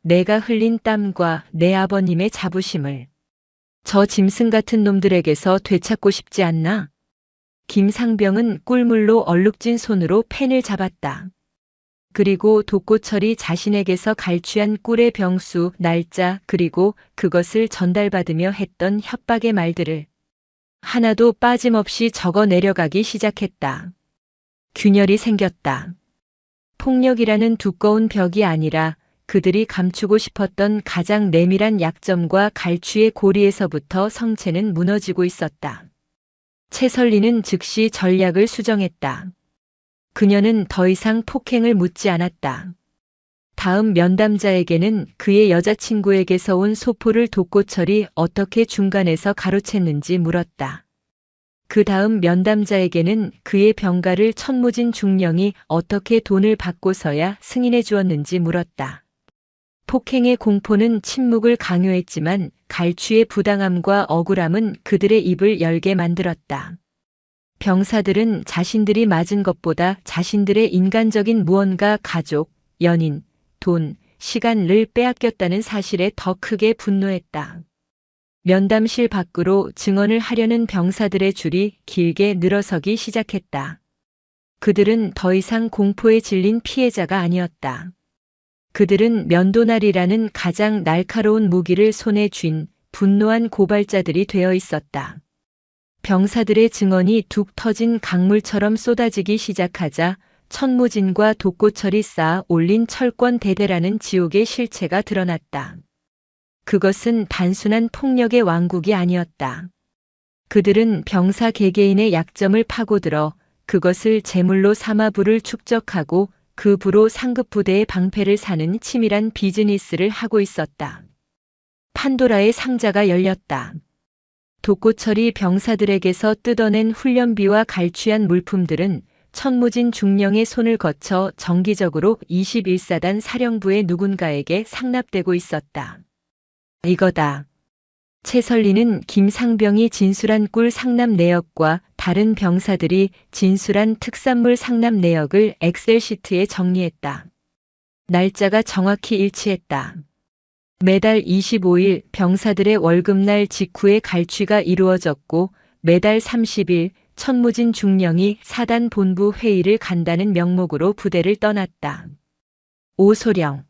내가 흘린 땀과 내 아버님의 자부심을. 저 짐승 같은 놈들에게서 되찾고 싶지 않나? 김상병은 꿀물로 얼룩진 손으로 펜을 잡았다. 그리고 독고철이 자신에게서 갈취한 꿀의 병수, 날짜, 그리고 그것을 전달받으며 했던 협박의 말들을 하나도 빠짐없이 적어 내려가기 시작했다. 균열이 생겼다. 폭력이라는 두꺼운 벽이 아니라 그들이 감추고 싶었던 가장 내밀한 약점과 갈취의 고리에서부터 성체는 무너지고 있었다. 채설리는 즉시 전략을 수정했다. 그녀는 더 이상 폭행을 묻지 않았다. 다음 면담자에게는 그의 여자친구에게서 온 소포를 독고철이 어떻게 중간에서 가로챘는지 물었다. 그 다음 면담자에게는 그의 병가를 천무진 중령이 어떻게 돈을 받고서야 승인해 주었는지 물었다. 폭행의 공포는 침묵을 강요했지만 갈취의 부당함과 억울함은 그들의 입을 열게 만들었다. 병사들은 자신들이 맞은 것보다 자신들의 인간적인 무언가 가족, 연인, 돈, 시간을 빼앗겼다는 사실에 더 크게 분노했다. 면담실 밖으로 증언을 하려는 병사들의 줄이 길게 늘어서기 시작했다. 그들은 더 이상 공포에 질린 피해자가 아니었다. 그들은 면도날이라는 가장 날카로운 무기를 손에 쥔 분노한 고발자들이 되어 있었다. 병사들의 증언이 둑 터진 강물처럼 쏟아지기 시작하자 천무진과 독고철이 쌓아 올린 철권 대대라는 지옥의 실체가 드러났다. 그것은 단순한 폭력의 왕국이 아니었다. 그들은 병사 개개인의 약점을 파고들어 그것을 제물로 삼아 부를 축적하고 그 부로 상급 부대의 방패를 사는 치밀한 비즈니스를 하고 있었다. 판도라의 상자가 열렸다. 독고철이 병사들에게서 뜯어낸 훈련비와 갈취한 물품들은 천무진 중령의 손을 거쳐 정기적으로 21사단 사령부의 누군가에게 상납되고 있었다. 이거다. 채설리는 김상병이 진술한 꿀 상납 내역과 다른 병사들이 진술한 특산물 상납 내역을 엑셀시트에 정리했다. 날짜가 정확히 일치했다. 매달 25일 병사들의 월급날 직후에 갈취가 이루어졌고 매달 30일 천무진 중령이 사단 본부 회의를 간다는 명목으로 부대를 떠났다. 오소령.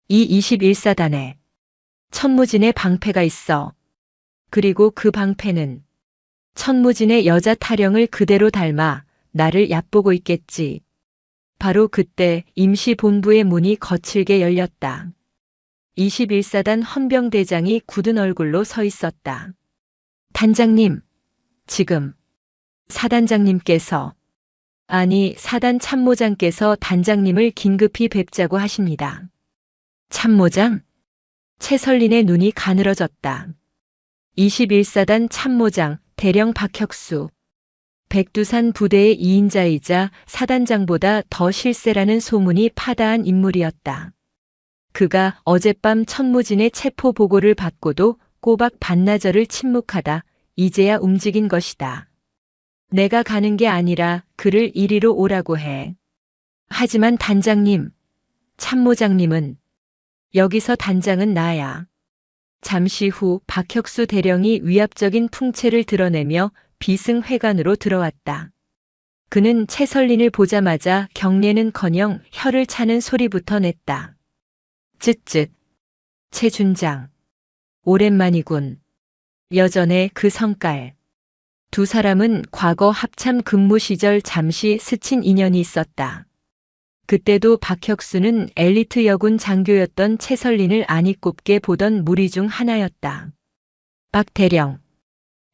이 21사단에 천무진의 방패가 있어. 그리고 그 방패는 천무진의 여자 타령을 그대로 닮아 나를 얕보고 있겠지. 바로 그때 임시본부의 문이 거칠게 열렸다. 21사단 헌병대장이 굳은 얼굴로 서 있었다. 단장님, 지금 사단장님께서, 아니 사단 참모장께서 단장님을 긴급히 뵙자고 하십니다. 참모장? 채설린의 눈이 가늘어졌다. 21사단 참모장 대령 박혁수. 백두산 부대의 2인자이자 사단장보다 더 실세라는 소문이 파다한 인물이었다. 그가 어젯밤 천무진의 체포 보고를 받고도 꼬박 반나절을 침묵하다 이제야 움직인 것이다. 내가 가는 게 아니라 그를 이리로 오라고 해. 하지만 단장님, 참모장님은, 여기서 단장은 나야. 잠시 후 박혁수 대령이 위압적인 풍채를 드러내며 비승회관으로 들어왔다. 그는 채설린을 보자마자 경례는커녕 혀를 차는 소리부터 냈다. 쯧쯧. 채 준장. 오랜만이군. 여전의 그 성깔. 두 사람은 과거 합참 근무 시절 잠시 스친 인연이 있었다. 그때도 박혁수는 엘리트 여군 장교였던 채설린을 아니 꼽게 보던 무리 중 하나였다. 박 대령.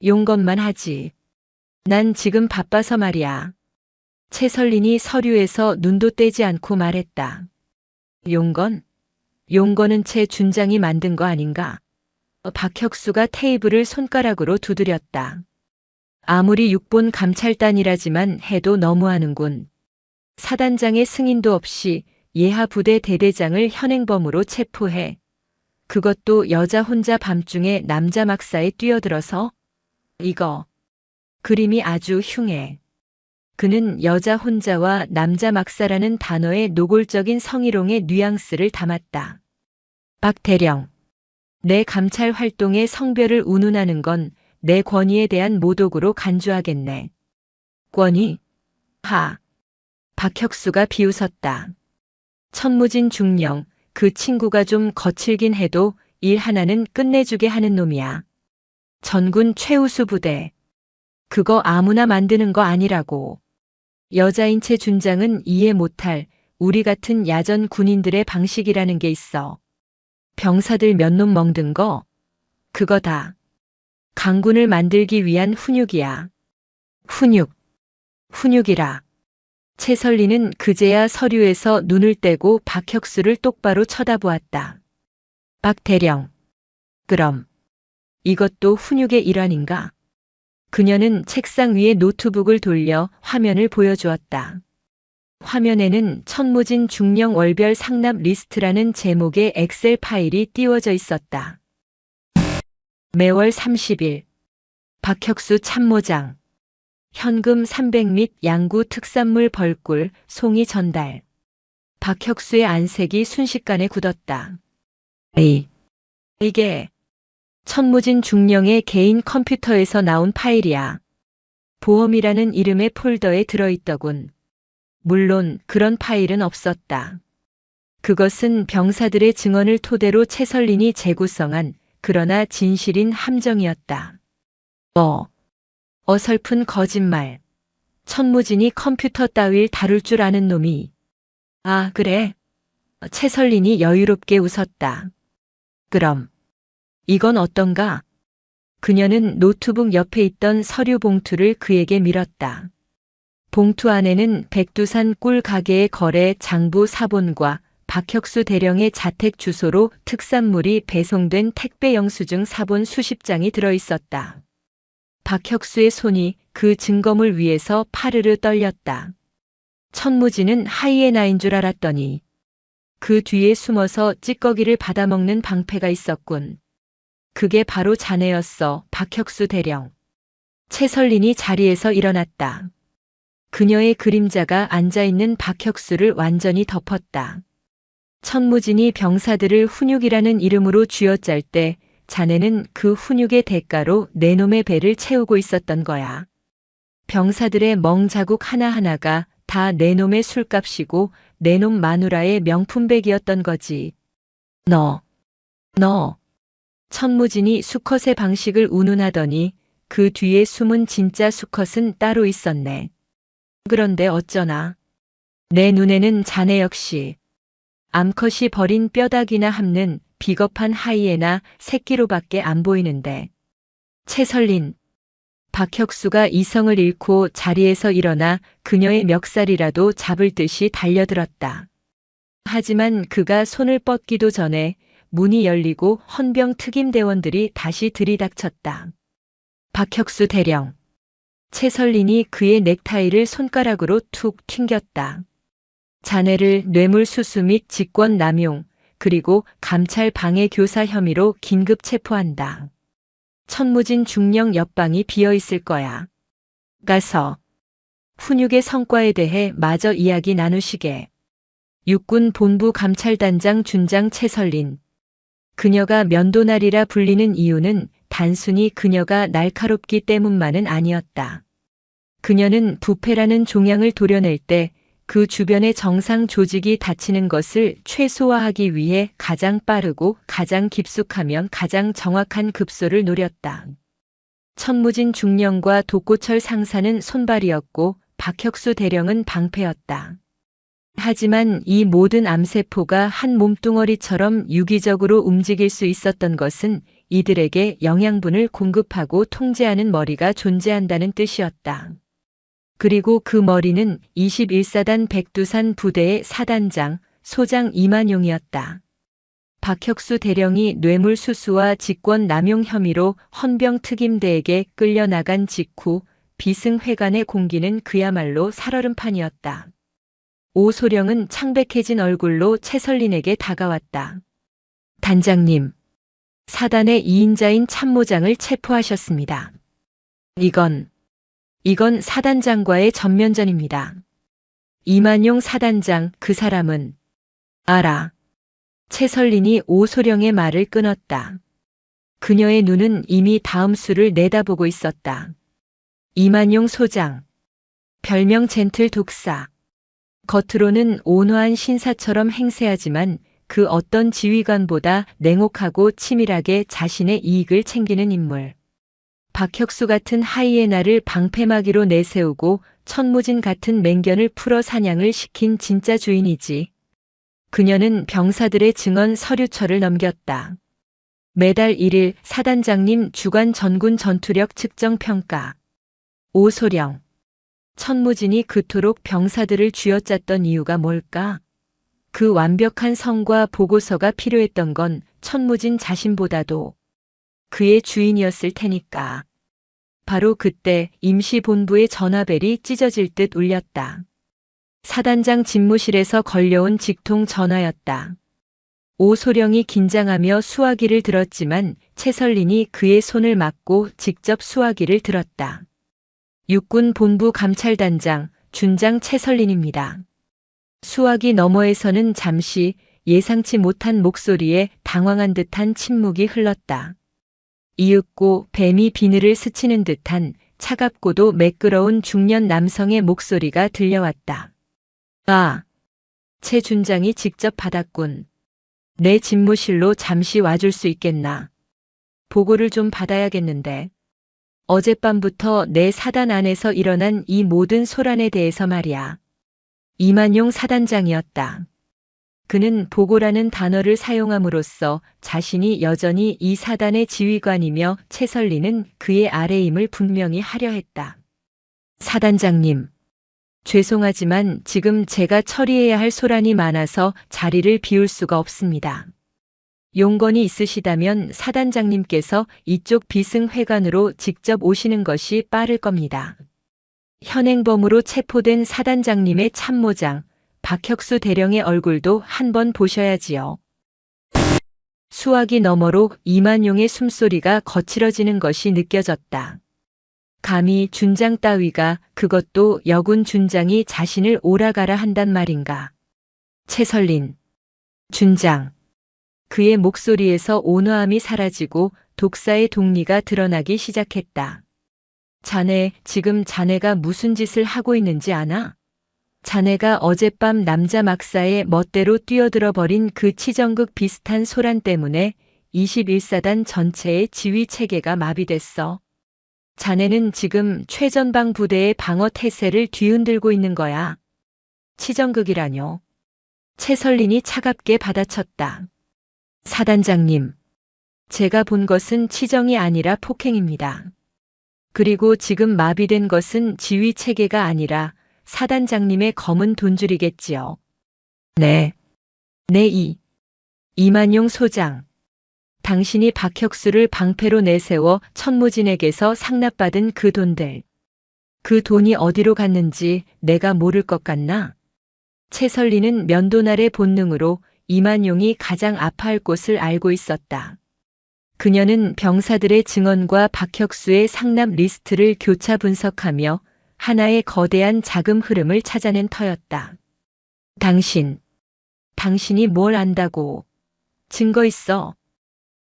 용건만 하지. 난 지금 바빠서 말이야. 채설린이 서류에서 눈도 떼지 않고 말했다. 용건? 용건은 채 준장이 만든 거 아닌가? 박혁수가 테이블을 손가락으로 두드렸다. 아무리 육본 감찰단이라지만 해도 너무하는군. 사단장의 승인도 없이 예하 부대 대대장을 현행범으로 체포해. 그것도 여자 혼자 밤중에 남자 막사에 뛰어들어서? 이거. 그림이 아주 흉해. 그는 여자 혼자와 남자 막사라는 단어의 노골적인 성희롱의 뉘앙스를 담았다. 박 대령. 내 감찰 활동의 성별을 운운하는 건 내 권위에 대한 모독으로 간주하겠네. 권위? 하. 박혁수가 비웃었다. 천무진 중령, 그 친구가 좀 거칠긴 해도 일 하나는 끝내주게 하는 놈이야. 전군 최우수 부대. 그거 아무나 만드는 거 아니라고. 여자인 채 준장은 이해 못할 우리 같은 야전 군인들의 방식이라는 게 있어. 병사들 몇 놈 먹든 거, 그거 다 강군을 만들기 위한 훈육이야. 훈육이라. 채설리는 그제야 서류에서 눈을 떼고 박혁수를 똑바로 쳐다보았다. 박 대령. 그럼 이것도 훈육의 일환인가? 그녀는 책상 위에 노트북을 돌려 화면을 보여주었다. 화면에는 천무진 중령 월별 상납 리스트라는 제목의 엑셀 파일이 띄워져 있었다. 매월 30일. 박혁수 참모장. 현금 300 및 양구 특산물 벌꿀, 송이 전달. 박혁수의 안색이 순식간에 굳었다. 이게 천무진 중령의 개인 컴퓨터에서 나온 파일이야. 보험이라는 이름의 폴더에 들어있더군. 물론 그런 파일은 없었다. 그것은 병사들의 증언을 토대로 채설린이 재구성한 그러나 진실인 함정이었다. 어설픈 거짓말. 천무진이 컴퓨터 따위를 다룰 줄 아는 놈이. 아, 그래. 채설린이 여유롭게 웃었다. 그럼 이건 어떤가? 그녀는 노트북 옆에 있던 서류 봉투를 그에게 밀었다. 봉투 안에는 백두산 꿀 가게의 거래 장부 사본과 박혁수 대령의 자택 주소로 특산물이 배송된 택배 영수증 사본 수십 장이 들어있었다. 박혁수의 손이 그 증거물 위에서 파르르 떨렸다. 천무진은 하이에나인 줄 알았더니 그 뒤에 숨어서 찌꺼기를 받아먹는 방패가 있었군. 그게 바로 자네였어, 박혁수 대령. 채설린이 자리에서 일어났다. 그녀의 그림자가 앉아있는 박혁수를 완전히 덮었다. 천무진이 병사들을 훈육이라는 이름으로 쥐어짤 때 자네는 그 훈육의 대가로 내 놈의 배를 채우고 있었던 거야. 병사들의 멍 자국 하나하나가 다 내 놈의 술값이고 내 놈 마누라의 명품백이었던 거지. 너. 천무진이 수컷의 방식을 운운하더니 그 뒤에 숨은 진짜 수컷은 따로 있었네. 그런데 어쩌나. 내 눈에는 자네 역시 암컷이 버린 뼈다귀나 함는 비겁한 하이에나 새끼로밖에 안 보이는데. 채설린. 박혁수가 이성을 잃고 자리에서 일어나 그녀의 멱살이라도 잡을 듯이 달려들었다. 하지만 그가 손을 뻗기도 전에 문이 열리고 헌병 특임대원들이 다시 들이닥쳤다. 박혁수 대령. 채설린이 그의 넥타이를 손가락으로 툭 튕겼다. 자네를 뇌물수수 및 직권남용, 그리고 감찰 방해 교사 혐의로 긴급 체포한다. 천무진 중령 옆방이 비어있을 거야. 가서 훈육의 성과에 대해 마저 이야기 나누시게. 육군 본부 감찰단장 준장 채설린. 그녀가 면도날이라 불리는 이유는 단순히 그녀가 날카롭기 때문만은 아니었다. 그녀는 부패라는 종양을 도려낼 때 그 주변의 정상 조직이 다치는 것을 최소화하기 위해 가장 빠르고 가장 깊숙하면 가장 정확한 급소를 노렸다. 천무진 중령과 독고철 상사는 손발이었고 박혁수 대령은 방패였다. 하지만 이 모든 암세포가 한 몸뚱어리처럼 유기적으로 움직일 수 있었던 것은 이들에게 영양분을 공급하고 통제하는 머리가 존재한다는 뜻이었다. 그리고 그 머리는 21사단 백두산 부대의 사단장, 소장 이만용이었다. 박혁수 대령이 뇌물수수와 직권남용 혐의로 헌병특임대에게 끌려나간 직후 비승회관의 공기는 그야말로 살얼음판이었다. 오소령은 창백해진 얼굴로 채설린에게 다가왔다. 단장님, 사단의 2인자인 참모장을 체포하셨습니다. 이건 사단장과의 전면전입니다. 이만용 사단장, 그 사람은 알아. 채설린이 오소령의 말을 끊었다. 그녀의 눈은 이미 다음 수를 내다보고 있었다. 이만용 소장. 별명 젠틀 독사. 겉으로는 온화한 신사처럼 행세하지만 그 어떤 지휘관보다 냉혹하고 치밀하게 자신의 이익을 챙기는 인물. 박혁수 같은 하이에나를 방패막이로 내세우고 천무진 같은 맹견을 풀어 사냥을 시킨 진짜 주인이지. 그녀는 병사들의 증언 서류처를 넘겼다. 매달 1일 사단장님 주간 전군 전투력 측정 평가. 오소령. 천무진이 그토록 병사들을 쥐어짰던 이유가 뭘까? 그 완벽한 성과 보고서가 필요했던 건 천무진 자신보다도 그의 주인이었을 테니까. 바로 그때 임시본부의 전화벨이 찢어질 듯 울렸다. 사단장 집무실에서 걸려온 직통 전화였다. 오소령이 긴장하며 수화기를 들었지만 최설린이 그의 손을 막고 직접 수화기를 들었다. 육군본부 감찰단장 준장 최설린입니다. 수화기 너머에서는 잠시 예상치 못한 목소리에 당황한 듯한 침묵이 흘렀다. 이윽고 뱀이 비늘을 스치는 듯한 차갑고도 매끄러운 중년 남성의 목소리가 들려왔다. 아, 최 준장이 직접 받았군. 내 집무실로 잠시 와줄 수 있겠나? 보고를 좀 받아야겠는데. 어젯밤부터 내 사단 안에서 일어난 이 모든 소란에 대해서 말이야. 이만용 사단장이었다. 그는 보고라는 단어를 사용함으로써 자신이 여전히 이 사단의 지휘관이며 최설리는 그의 아래임을 분명히 하려 했다. 사단장님, 죄송하지만 지금 제가 처리해야 할 소란이 많아서 자리를 비울 수가 없습니다. 용건이 있으시다면 사단장님께서 이쪽 비승회관으로 직접 오시는 것이 빠를 겁니다. 현행범으로 체포된 사단장님의 참모장 박혁수 대령의 얼굴도 한번 보셔야지요. 수화기 너머로 이만용의 숨소리가 거칠어지는 것이 느껴졌다. 감히 준장 따위가, 그것도 여군 준장이 자신을 오라가라 한단 말인가. 최설린. 준장. 그의 목소리에서 온화함이 사라지고 독사의 동리가 드러나기 시작했다. 자네, 지금 자네가 무슨 짓을 하고 있는지 아나? 자네가 어젯밤 남자 막사의 멋대로 뛰어들어 버린 그 치정극 비슷한 소란 때문에 21사단 전체의 지휘 체계가 마비됐어. 자네는 지금 최전방 부대의 방어 태세를 뒤흔들고 있는 거야. 치정극이라뇨. 최설린이 차갑게 받아쳤다. 사단장님, 제가 본 것은 치정이 아니라 폭행입니다. 그리고 지금 마비된 것은 지휘 체계가 아니라 사단장님의 검은 돈줄이겠지요. 네. 이만용 소장. 당신이 박혁수를 방패로 내세워 천무진에게서 상납받은 그 돈들. 그 돈이 어디로 갔는지 내가 모를 것 같나? 최설리는 면도날의 본능으로 이만용이 가장 아파할 곳을 알고 있었다. 그녀는 병사들의 증언과 박혁수의 상납 리스트를 교차 분석하며 하나의 거대한 자금 흐름을 찾아낸 터였다. 당신이 뭘 안다고? 증거 있어.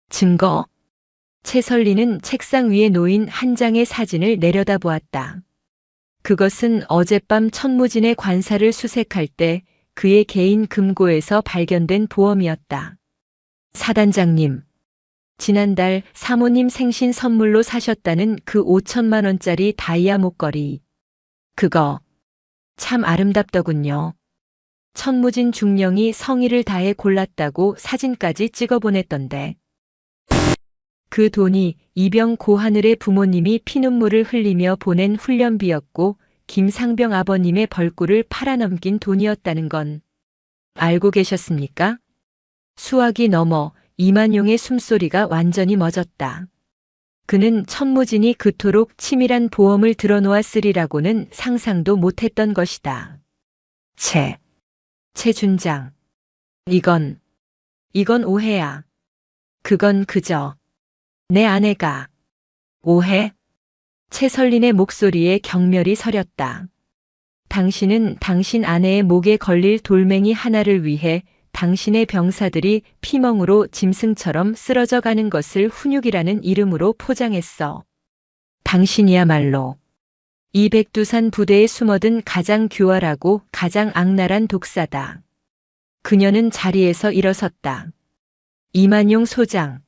증거? 최설리는 책상 위에 놓인 한 장의 사진을 내려다보았다. 그것은 어젯밤 천무진의 관사를 수색할 때 그의 개인 금고에서 발견된 보험이었다. 사단장님, 지난달 사모님 생신 선물로 사셨다는 그 5천만 원짜리 다이아 목걸이. 그거 참 아름답더군요. 천무진 중령이 성의를 다해 골랐다고 사진까지 찍어 보냈던데. 그 돈이 이병 고하늘의 부모님이 피눈물을 흘리며 보낸 훈련비였고 김상병 아버님의 벌꿀을 팔아넘긴 돈이었다는 건 알고 계셨습니까? 수화기 너머 이만용의 숨소리가 완전히 멎었다. 그는 천무진이 그토록 치밀한 보험을 들어놓았으리라고는 상상도 못했던 것이다. 최 준장. 이건 오해야. 그건 그저 내 아내가. 오해? 최설린의 목소리에 경멸이 서렸다. 당신은 당신 아내의 목에 걸릴 돌멩이 하나를 위해 당신의 병사들이 피멍으로 짐승처럼 쓰러져 가는 것을 훈육이라는 이름으로 포장했어. 당신이야말로 이 백두산 부대에 숨어든 가장 교활하고 가장 악랄한 독사다. 그녀는 자리에서 일어섰다. 이만용 소장.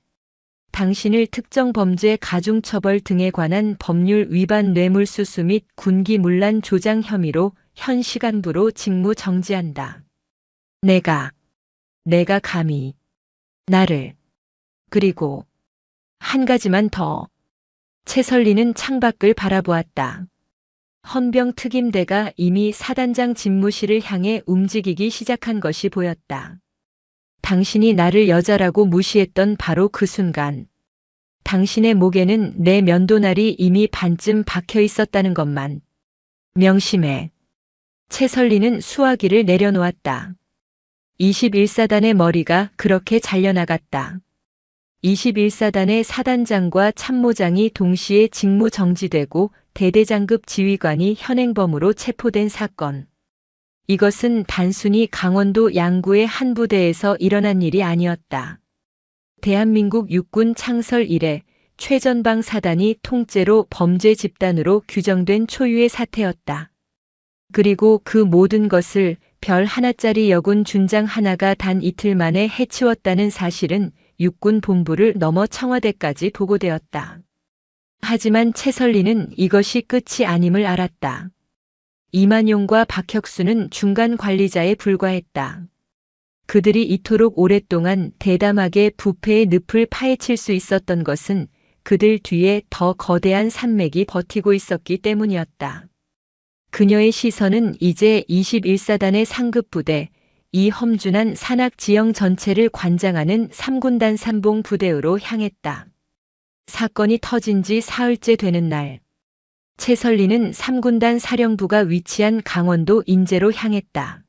당신을 특정 범죄 가중처벌 등에 관한 법률 위반 뇌물수수 및 군기문란 조장 혐의로 현 시간부로 직무 정지한다. 내가 감히 나를. 그리고 한 가지만 더. 채설리는 창밖을 바라보았다. 헌병 특임대가 이미 사단장 집무실을 향해 움직이기 시작한 것이 보였다. 당신이 나를 여자라고 무시했던 바로 그 순간, 당신의 목에는 내 면도날이 이미 반쯤 박혀 있었다는 것만 명심해. 채설리는 수화기를 내려놓았다. 21사단의 머리가 그렇게 잘려나갔다. 21사단의 사단장과 참모장이 동시에 직무 정지되고 대대장급 지휘관이 현행범으로 체포된 사건. 이것은 단순히 강원도 양구의 한 부대에서 일어난 일이 아니었다. 대한민국 육군 창설 이래 최전방 사단이 통째로 범죄 집단으로 규정된 초유의 사태였다. 그리고 그 모든 것을 별 하나짜리 여군 준장 하나가 단 이틀 만에 해치웠다는 사실은 육군 본부를 넘어 청와대까지 보고되었다. 하지만 채설리는 이것이 끝이 아님을 알았다. 이만용과 박혁수는 중간 관리자에 불과했다. 그들이 이토록 오랫동안 대담하게 부패의 늪을 파헤칠 수 있었던 것은 그들 뒤에 더 거대한 산맥이 버티고 있었기 때문이었다. 그녀의 시선은 이제 21사단의 상급부대, 이 험준한 산악 지형 전체를 관장하는 3군단 삼봉 부대로 향했다. 사건이 터진 지 사흘째 되는 날, 채설리는 3군단 사령부가 위치한 강원도 인제로 향했다.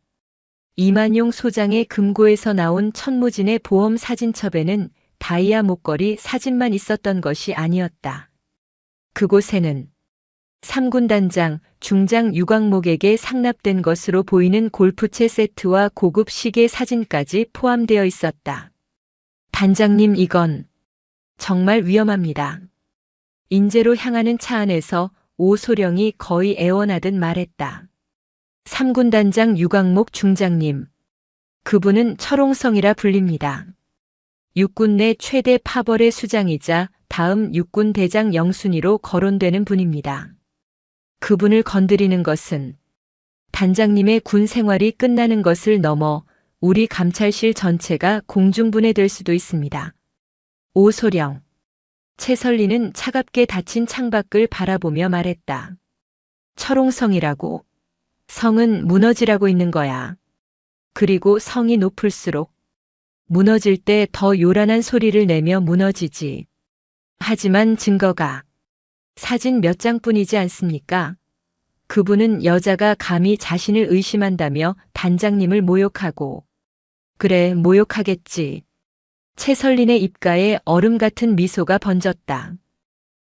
이만용 소장의 금고에서 나온 천무진의 보험 사진첩에는 다이아 목걸이 사진만 있었던 것이 아니었다. 그곳에는 3군단장, 중장 유광목에게 상납된 것으로 보이는 골프채 세트와 고급 시계 사진까지 포함되어 있었다. 단장님, 이건 정말 위험합니다. 인제로 향하는 차 안에서 오소령이 거의 애원하듯 말했다. 3군단장 유광목 중장님. 그분은 철옹성이라 불립니다. 육군 내 최대 파벌의 수장이자 다음 육군 대장 영순위로 거론되는 분입니다. 그분을 건드리는 것은 단장님의 군 생활이 끝나는 것을 넘어 우리 감찰실 전체가 공중분해될 수도 있습니다. 오소령. 채설리는 차갑게 닫힌 창밖을 바라보며 말했다. 철옹성이라고. 성은 무너지라고 있는 거야. 그리고 성이 높을수록 무너질 때 더 요란한 소리를 내며 무너지지. 하지만 증거가 사진 몇 장뿐이지 않습니까? 그분은 여자가 감히 자신을 의심한다며 단장님을 모욕하고. 그래, 모욕하겠지. 채설린의 입가에 얼음 같은 미소가 번졌다.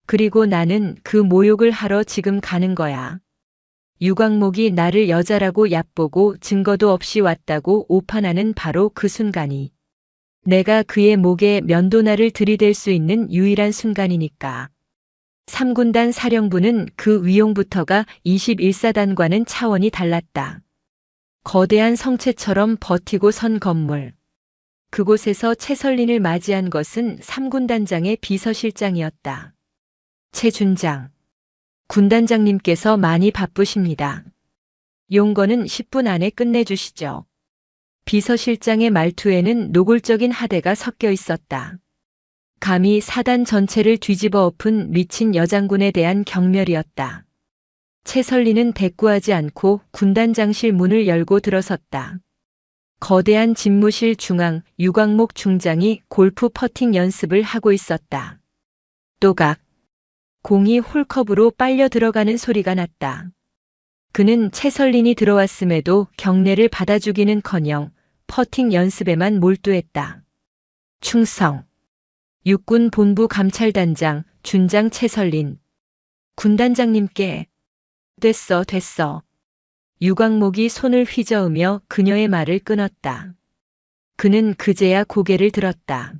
그리고 나는 그 모욕을 하러 지금 가는 거야. 유광목이 나를 여자라고 얕보고 증거도 없이 왔다고 오판하는 바로 그 순간이 내가 그의 목에 면도날을 들이댈 수 있는 유일한 순간이니까. 3군단 사령부는 그 위용부터가 21사단과는 차원이 달랐다. 거대한 성체처럼 버티고 선 건물. 그곳에서 채설린을 맞이한 것은 3군단장의 비서실장이었다. 채 준장. 군단장님께서 많이 바쁘십니다. 용건은 10분 안에 끝내주시죠. 비서실장의 말투에는 노골적인 하대가 섞여 있었다. 감히 사단 전체를 뒤집어 엎은 미친 여장군에 대한 경멸이었다. 채설리는 대꾸하지 않고 군단장실 문을 열고 들어섰다. 거대한 집무실 중앙 유광목 중장이 골프 퍼팅 연습을 하고 있었다. 또각. 공이 홀컵으로 빨려 들어가는 소리가 났다. 그는 채설린이 들어왔음에도 경례를 받아주기는커녕 퍼팅 연습에만 몰두했다. 충성. 육군 본부 감찰단장 준장 채설린. 군단장님께. 됐어. 유광목이 손을 휘저으며 그녀의 말을 끊었다. 그는 그제야 고개를 들었다.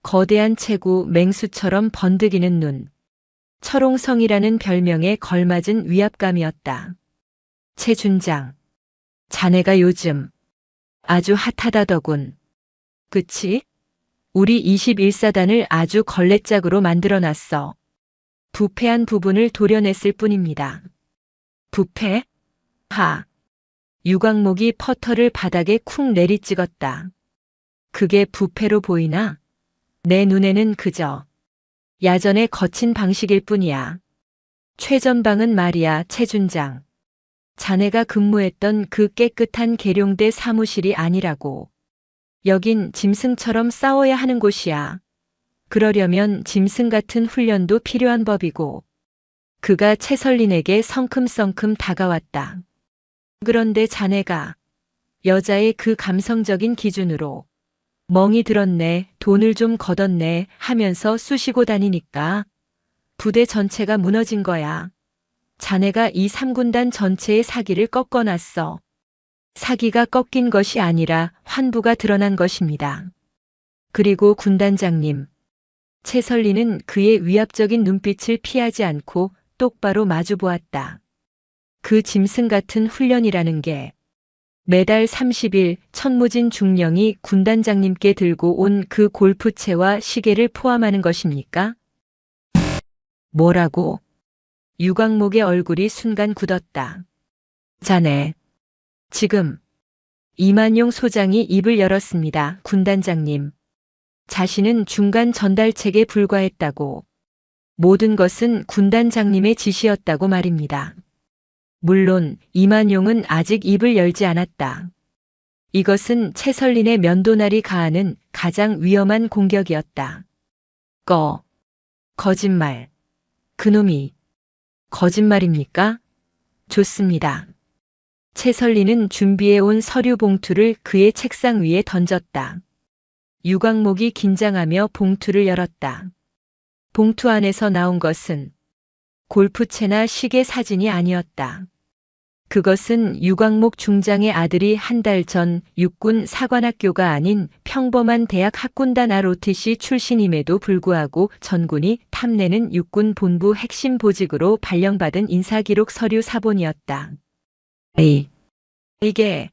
거대한 체구 맹수처럼 번득이는 눈. 철옹성이라는 별명에 걸맞은 위압감이었다. 최 준장, 자네가 요즘 아주 핫하다더군. 그치? 우리 21사단을 아주 걸레짝으로 만들어놨어. 부패한 부분을 도려냈을 뿐입니다. 부패? 하. 유광목이 퍼터를 바닥에 쿵 내리찍었다. 그게 부패로 보이나? 내 눈에는 그저 야전의 거친 방식일 뿐이야. 최전방은 말이야, 최 준장. 자네가 근무했던 그 깨끗한 계룡대 사무실이 아니라고. 여긴 짐승처럼 싸워야 하는 곳이야. 그러려면 짐승 같은 훈련도 필요한 법이고. 그가 최설린에게 성큼성큼 다가왔다. 그런데 자네가 여자의 그 감성적인 기준으로 멍이 들었네, 돈을 좀 걷었네 하면서 쑤시고 다니니까 부대 전체가 무너진 거야. 자네가 이 3군단 전체의 사기를 꺾어놨어. 사기가 꺾인 것이 아니라 환부가 드러난 것입니다. 그리고 군단장님. 최설리는 그의 위압적인 눈빛을 피하지 않고 똑바로 마주보았다. 그 짐승 같은 훈련이라는 게 매달 30일 천무진 중령이 군단장님께 들고 온 그 골프채와 시계를 포함하는 것입니까? 뭐라고? 유광목의 얼굴이 순간 굳었다. 자네, 지금 이만용 소장이 입을 열었습니다. 군단장님. 자신은 중간 전달책에 불과했다고. 모든 것은 군단장님의 지시였다고 말입니다. 물론 이만용은 아직 입을 열지 않았다. 이것은 최설린의 면도날이 가하는 가장 위험한 공격이었다. 거짓말. 그놈이 거짓말입니까? 좋습니다. 최설린은 준비해온 서류 봉투를 그의 책상 위에 던졌다. 유광목이 긴장하며 봉투를 열었다. 봉투 안에서 나온 것은 골프채나 시계 사진이 아니었다. 그것은 유광목 중장의 아들이 한 달 전 육군 사관학교가 아닌 평범한 대학 학군단 ROTC 출신임에도 불구하고 전군이 탐내는 육군 본부 핵심 보직으로 발령받은 인사기록 서류 사본이었다. 이게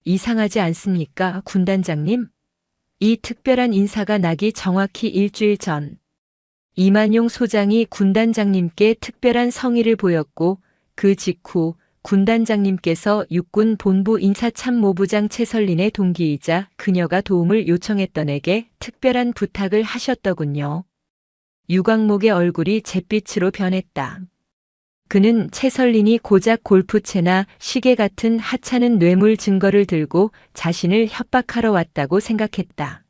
이상하지 않습니까, 군단장님? 이 특별한 인사가 나기 정확히 일주일 전 이만용 소장이 군단장님께 특별한 성의를 보였고 그 직후 군단장님께서 육군 본부 인사참모부장 최설린의 동기이자 그녀가 도움을 요청했던에게 특별한 부탁을 하셨더군요. 유광목의 얼굴이 잿빛으로 변했다. 그는 최설린이 고작 골프채나 시계 같은 하찮은 뇌물 증거를 들고 자신을 협박하러 왔다고 생각했다.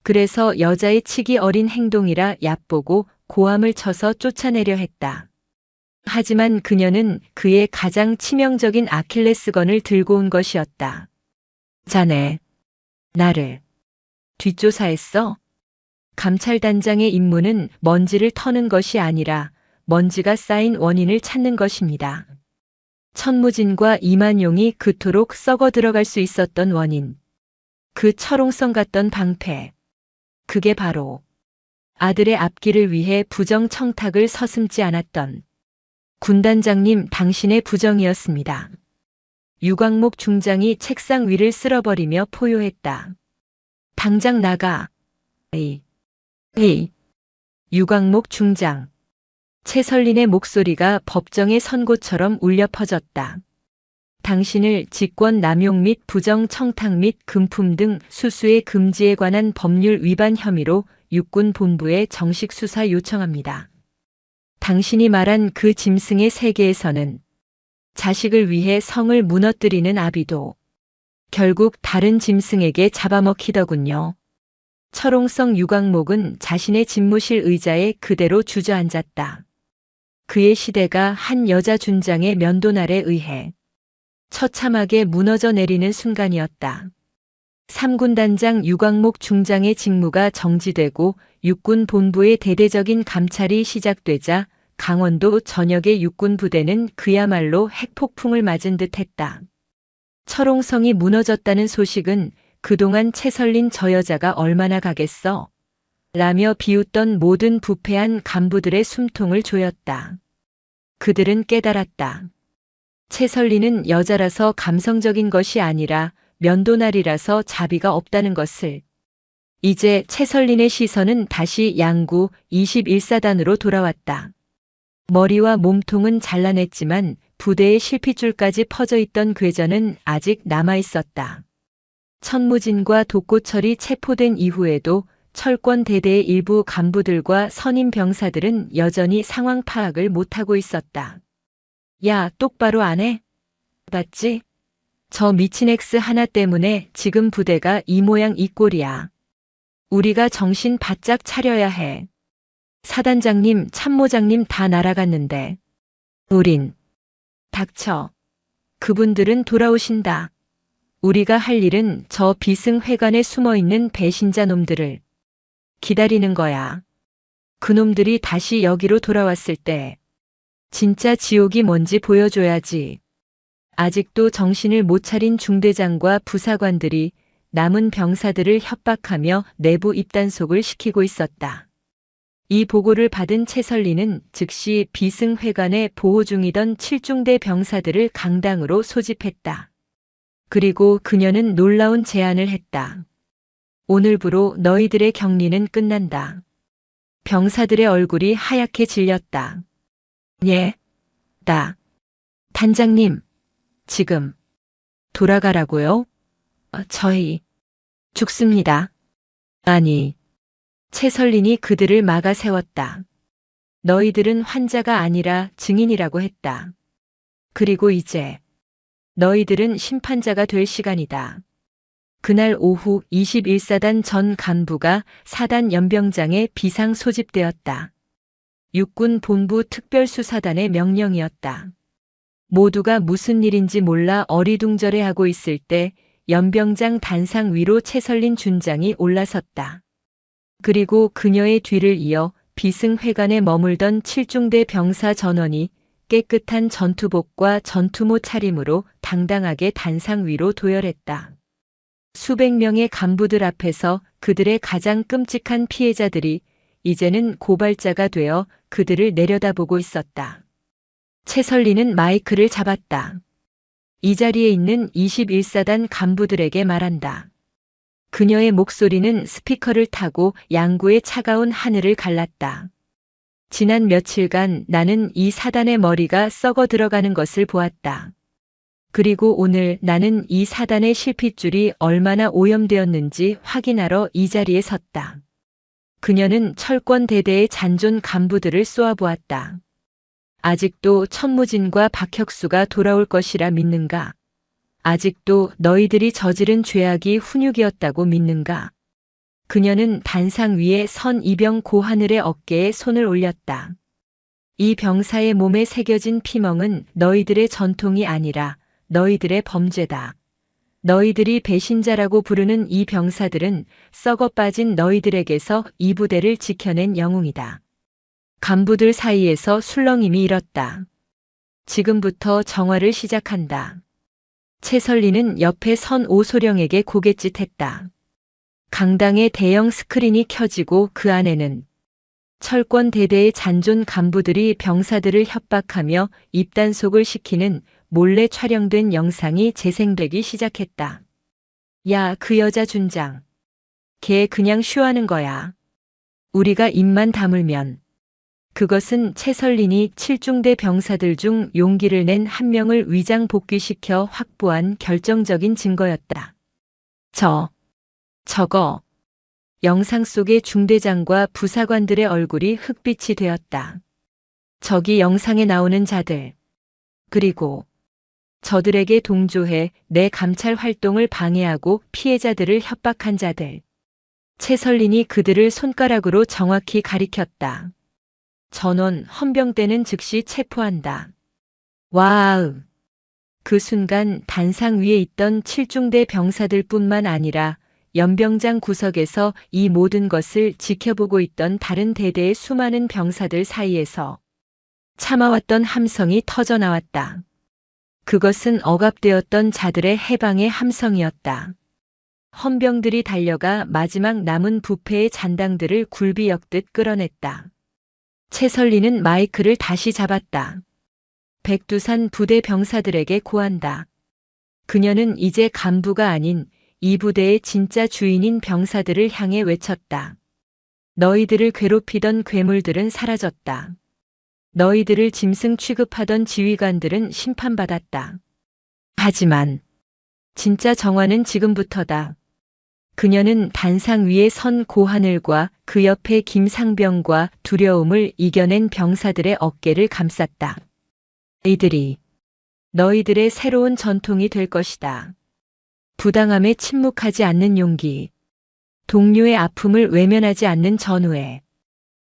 그래서 여자의 치기 어린 행동이라 얕보고 고함을 쳐서 쫓아내려 했다. 하지만 그녀는 그의 가장 치명적인 아킬레스건을 들고 온 것이었다. 자네, 나를 뒷조사했어? 감찰단장의 임무는 먼지를 터는 것이 아니라 먼지가 쌓인 원인을 찾는 것입니다. 천무진과 이만용이 그토록 썩어 들어갈 수 있었던 원인. 그 철옹성 같던 방패. 그게 바로 아들의 앞길을 위해 부정 청탁을 서슴지 않았던 군단장님 당신의 부정이었습니다. 유광목 중장이 책상 위를 쓸어버리며 포효했다. 당장 나가. 에이. 유광목 중장. 최설린의 목소리가 법정의 선고처럼 울려 퍼졌다. 당신을 직권 남용 및 부정 청탁 및 금품 등 수수의 금지에 관한 법률 위반 혐의로 육군 본부에 정식 수사 요청합니다. 당신이 말한 그 짐승의 세계에서는 자식을 위해 성을 무너뜨리는 아비도 결국 다른 짐승에게 잡아먹히더군요. 철옹성 유광목은 자신의 집무실 의자에 그대로 주저앉았다. 그의 시대가 한 여자 준장의 면도날에 의해 처참하게 무너져 내리는 순간이었다. 3군단장 유광목 중장의 직무가 정지되고 육군 본부의 대대적인 감찰이 시작되자 강원도 전역의 육군 부대는 그야말로 핵폭풍을 맞은 듯 했다. 철옹성이 무너졌다는 소식은 그동안 최설린 저 여자가 얼마나 가겠어? 라며 비웃던 모든 부패한 간부들의 숨통을 조였다. 그들은 깨달았다. 채설리는 여자라서 감성적인 것이 아니라 면도날이라서 자비가 없다는 것을. 이제 채설린의 시선은 다시 양구 21사단으로 돌아왔다. 머리와 몸통은 잘라냈지만 부대의 실핏줄까지 퍼져 있던 궤전은 아직 남아 있었다. 천무진과 독고철이 체포된 이후에도 철권 대대의 일부 간부들과 선임 병사들은 여전히 상황 파악을 못하고 있었다. 야, 똑바로 안 해? 봤지? 저 미친 X 하나 때문에 지금 부대가 이 모양 이 꼴이야. 우리가 정신 바짝 차려야 해. 사단장님, 참모장님 다 날아갔는데. 우린. 닥쳐. 그분들은 돌아오신다. 우리가 할 일은 저 비승회관에 숨어있는 배신자 놈들을 기다리는 거야. 그놈들이 다시 여기로 돌아왔을 때 진짜 지옥이 뭔지 보여줘야지. 아직도 정신을 못 차린 중대장과 부사관들이 남은 병사들을 협박하며 내부 입단속을 시키고 있었다. 이 보고를 받은 채설리는 즉시 비승회관에 보호 중이던 7중대 병사들을 강당으로 소집했다. 그리고 그녀는 놀라운 제안을 했다. 오늘부로 너희들의 격리는 끝난다. 병사들의 얼굴이 하얗게 질렸다. 예, 단장님, 지금 돌아가라고요? 저희 죽습니다. 아니, 채설린이 그들을 막아 세웠다. 너희들은 환자가 아니라 증인이라고 했다. 그리고 이제 너희들은 심판자가 될 시간이다. 그날 오후 21사단 전 간부가 사단 연병장에 비상 소집되었다. 육군 본부 특별수사단의 명령이었다. 모두가 무슨 일인지 몰라 어리둥절해하고 있을 때 연병장 단상 위로 채설린 준장이 올라섰다. 그리고 그녀의 뒤를 이어 비승회관에 머물던 7중대 병사 전원이 깨끗한 전투복과 전투모 차림으로 당당하게 단상 위로 도열했다. 수백 명의 간부들 앞에서 그들의 가장 끔찍한 피해자들이 이제는 고발자가 되어 그들을 내려다보고 있었다. 채설리는 마이크를 잡았다. 이 자리에 있는 21사단 간부들에게 말한다. 그녀의 목소리는 스피커를 타고 양구의 차가운 하늘을 갈랐다. 지난 며칠간 나는 이 사단의 머리가 썩어 들어가는 것을 보았다. 그리고 오늘 나는 이 사단의 실핏줄이 얼마나 오염되었는지 확인하러 이 자리에 섰다. 그녀는 철권 대대의 잔존 간부들을 쏘아보았다. 아직도 천무진과 박혁수가 돌아올 것이라 믿는가? 아직도 너희들이 저지른 죄악이 훈육이었다고 믿는가? 그녀는 단상 위에 선 이병 고하늘의 어깨에 손을 올렸다. 이 병사의 몸에 새겨진 피멍은 너희들의 전통이 아니라 너희들의 범죄다. 너희들이 배신자라고 부르는 이 병사들은 썩어 빠진 너희들에게서 이 부대를 지켜낸 영웅이다. 간부들 사이에서 술렁임이 일었다. 지금부터 정화를 시작한다. 채설리는 옆에 선 오소령에게 고갯짓했다. 강당에 대형 스크린이 켜지고 그 안에는 철권 대대의 잔존 간부들이 병사들을 협박하며 입단속을 시키는 몰래 촬영된 영상이 재생되기 시작했다. 야, 그 여자 준장. 걔 그냥 쇼하는 거야. 우리가 입만 다물면. 그것은 채설린이 7중대 병사들 중 용기를 낸 한 명을 위장 복귀시켜 확보한 결정적인 증거였다. 저거. 영상 속의 중대장과 부사관들의 얼굴이 흑빛이 되었다. 저기 영상에 나오는 자들. 그리고 저들에게 동조해 내 감찰 활동을 방해하고 피해자들을 협박한 자들. 채설린이 그들을 손가락으로 정확히 가리켰다. 전원 헌병대는 즉시 체포한다. 와우. 그 순간 단상 위에 있던 7중대 병사들뿐만 아니라 연병장 구석에서 이 모든 것을 지켜보고 있던 다른 대대의 수많은 병사들 사이에서 참아왔던 함성이 터져나왔다. 그것은 억압되었던 자들의 해방의 함성이었다. 헌병들이 달려가 마지막 남은 부패의 잔당들을 굴비역듯 끌어냈다. 채설리는 마이크를 다시 잡았다. 백두산 부대 병사들에게 고한다. 그녀는 이제 간부가 아닌 이 부대의 진짜 주인인 병사들을 향해 외쳤다. 너희들을 괴롭히던 괴물들은 사라졌다. 너희들을 짐승 취급하던 지휘관들은 심판받았다. 하지만 진짜 정화는 지금부터다. 그녀는 단상 위에 선 고하늘과 그 옆에 김상병과 두려움을 이겨낸 병사들의 어깨를 감쌌다. 이들이 너희들의 새로운 전통이 될 것이다. 부당함에 침묵하지 않는 용기, 동료의 아픔을 외면하지 않는 전우애.